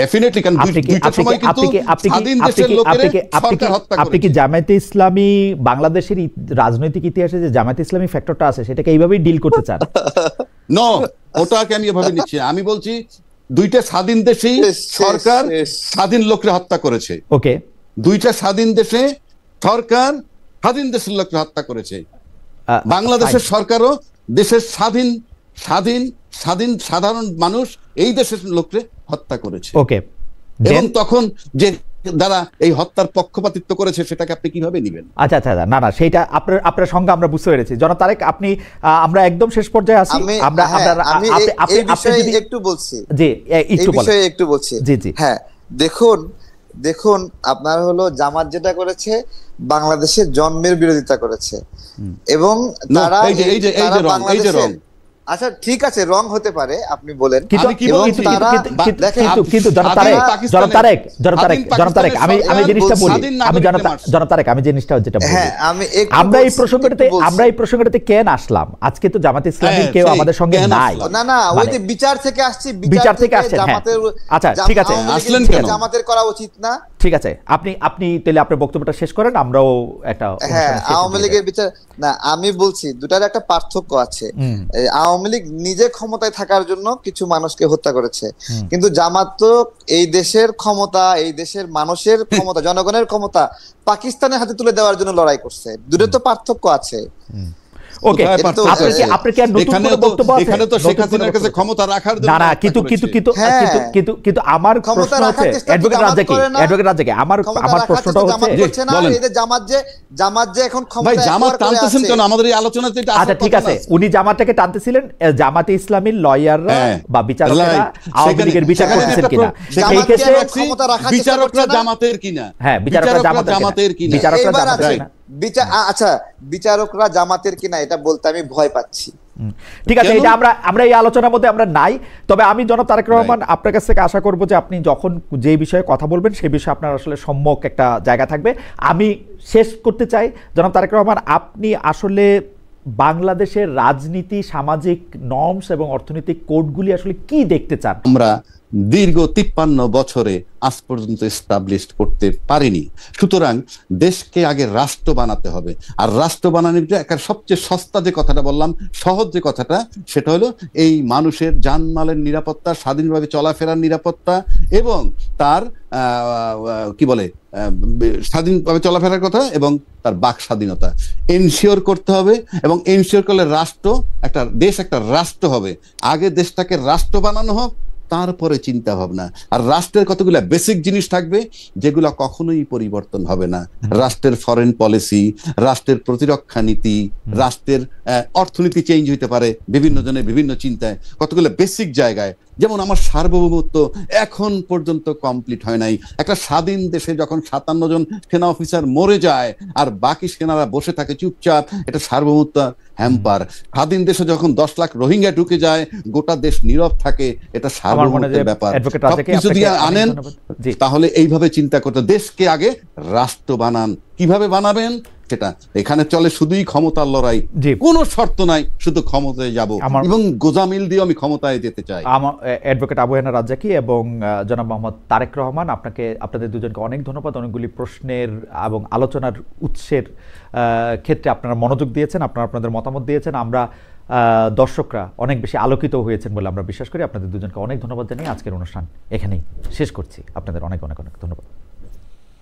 ডেফিনেটলি। কারণ আপনি কি জামায়াতে ইসলামী বাংলাদেশের রাজনৈতিক ইতিহাসে যে জামায়াতে ইসলামী ফ্যাক্টরটা আছে সেটাকে এইভাবেই ডিল করতে চান? নো, ওটাকে আমি এভাবে নিচ্ছি। আমি বলছি দুইটা স্বাধীন দেশেই সরকার স্বাধীন লোককে হত্যা করেছে। ওকে, দুইটা স্বাধীন দেশে সরকার স্বাধীন দেশের লোককে হত্যা করেছে। বাংলাদেশের সরকারও দেশের স্বাধীন সাধারণ মানুষ এই দেশের লোককে হত্যা করেছে। ওকে, এবং তখন যে যারা এই হত্যার পক্ষপাতিত্ব করেছে সেটাকে আপনি কিভাবে নেবেন? আচ্ছা, না সেইটা আপনার সঙ্গে আমরা বুঝতে পেরেছি। জনাব তারেক, আপনি আমরা একদম শেষ পর্যায়ে আছি। আপনি একটু বলছি, জি একটু বলছি। জি হ্যাঁ, দেখুন আপনার হলো জামাত যেটা করেছে বাংলাদেশের জন্মের বিরোধিতা করেছে, এবং তারা আচ্ছা ঠিক আছে, রং হতে পারে আপনি বলেন, কিন্তু আমি জিনিসটা যেটা আমরা এই প্রসঙ্গটাতে কেন আসলাম? আজকে তো জামাত ইসলামীর কেউ আমাদের সঙ্গে নাই। না ওই যে বিচার থেকে আসছে, বিচার থেকে আসছে। আচ্ছা ঠিক আছে, জামাতের করা উচিত না। ঠিক আছে, আপনি তাহলে আপনার বক্তব্যটা শেষ করেন, আমরাও একটা। হ্যাঁ, আওয়ামী লীগের বিচার না, আমি বলছি দুটার একটা পার্থক্য আছে। আওয়ামী লীগ নিজে ক্ষমতায় থাকার জন্য কিছু মানুষকে হত্যা করেছে, কিন্তু জামাত তো এই দেশের ক্ষমতা, এই দেশের মানুষের ক্ষমতা, জনগণের ক্ষমতা পাকিস্তানের হাতে তুলে দেওয়ার জন্য লড়াই করছে। দুটোর তো পার্থক্য আছে। ওকে, আপনি কি আর নতুন কোনো বক্তব্য আছে? এখানে তো শেখ হাসিনার কাছে ক্ষমতা রাখার জন্য না কিন্তু আমার প্রশ্ন হচ্ছে অ্যাডভোকেট রাজ্জাকি, আমার প্রশ্নটা হচ্ছে এই যে জামাত যে এখন ক্ষমতা, জামাত টানতেছেন কেন আমাদের এই আলোচনাতে? আচ্ছা ঠিক আছে, উনি জামাতটাকে টানতেছিলেন, জামাতে ইসলামীর লয়াররা বা বিচারকরা আওয়ামী লীগের বিচার করতেছেন কিনা, সেই ক্ষেত্রে বিচারকরা জামাতের কিনা? হ্যাঁ, বিচারকরা জামাতের কিনা, বিচারকরা জামাতের কিনা? আচ্ছা, বিচারকরা জামাতের কিনা এটা বলতে আমি ভয় পাচ্ছি। ঠিক আছে, এটা আমরা এই আলোচনার মধ্যে আমরা নাই। তবে আমি জনাব তারেক রহমান আপনার কাছ থেকে আশা করব যে আপনি যখন যে বিষয়ে কথা বলবেন সেই বিষয়ে আপনার আসলে সম্যক একটা জায়গা থাকবে। আমি শেষ করতে চাই জনাব তারেক রহমান, আপনি আসলে বাংলাদেশের রাজনীতি, সামাজিক নর্মস এবং অর্থনৈতিক কোডগুলি আসলে কি দেখতে চান? আমরা দীর্ঘ 53 বছরে আজ পর্যন্ত এস্টাবলিশ করতে পারিনি। সুতরাং দেশকে আগে রাষ্ট্র বানাতে হবে। আর রাষ্ট্র বানানোর একটা সবচেয়ে সস্তা যে কথাটা বললাম, সহজ যে কথাটা, সেটা হলো এই মানুষের জানমালের নিরাপত্তা, স্বাধীনভাবে চলাফেরার নিরাপত্তা এবং তার কি বলে স্বাধীনভাবে চলাফেরার কথা এবং তার বাক স্বাধীনতা এনশিওর করতে হবে। এবং এনশিওর করলে রাষ্ট্র, একটা দেশ একটা রাষ্ট্র হবে। আগে দেশটাকে রাষ্ট্র বানানো হোক, তারপরে চিন্তা ভাবনা। আর রাষ্ট্রের কতগুলো বেসিক জিনিস থাকবে যেগুলো কখনোই পরিবর্তন হবে না। রাষ্ট্রের ফরেন পলিসি, রাষ্ট্রের প্রতিরক্ষা নীতি, রাষ্ট্রের অর্থনীতি চেঞ্জ হইতে পারে বিভিন্ন জনের বিভিন্ন চিন্তায়, কতগুলো বেসিক জায়গায়। যেমন আমার সার্বভৌমত্ব এখন পর্যন্ত কমপ্লিট হয় নাই। একটা স্বাধীন দেশে যখন 57 জন সেনা অফিসার মরে যায় আর বাকি সেনারা বসে থাকে চুপচাপ, এটা সার্বভৌমত্ব হ্যাম্পার। স্বাধীন দেশে যখন 10 লাখ রোহিঙ্গা ঢুকে যায়, গোটা দেশ নীরব থাকে, এটা সার্বভৌমত্বের ব্যাপার। সবকিছু দিয়ে আনেন, তাহলে এইভাবে চিন্তা করতে, দেশকে আগে রাষ্ট্র বানান। কিভাবে বানাবেন সেটা এখানে চলে শুধুই ক্ষমতার লড়াই, কোনো শর্ত নাই, শুধু ক্ষমতায় যাব এবং গোজামিল দিয়ে আমি ক্ষমতায় যেতে চাই। আমার অ্যাডভোকেট আবু হেনা রাজ্জাকী এবং জনাব মোহাম্মদ তারেক রহমান, আপনাদের দুজনকে অনেক ধন্যবাদ। অনেকগুলি প্রশ্নের এবং আলোচনার উৎসের ক্ষেত্রে আপনারা মনোযোগ দিয়েছেন, আপনাদের মতামত দিয়েছেন। আমরা দর্শকরা অনেক বেশি আলোকিত হয়েছেন বলে আমরা বিশ্বাস করি। আপনাদের দুজনকে অনেক ধন্যবাদ জানিয়ে আজকের অনুষ্ঠান এখানেই শেষ করছি। আপনাদের অনেক অনেক অনেক ধন্যবাদ।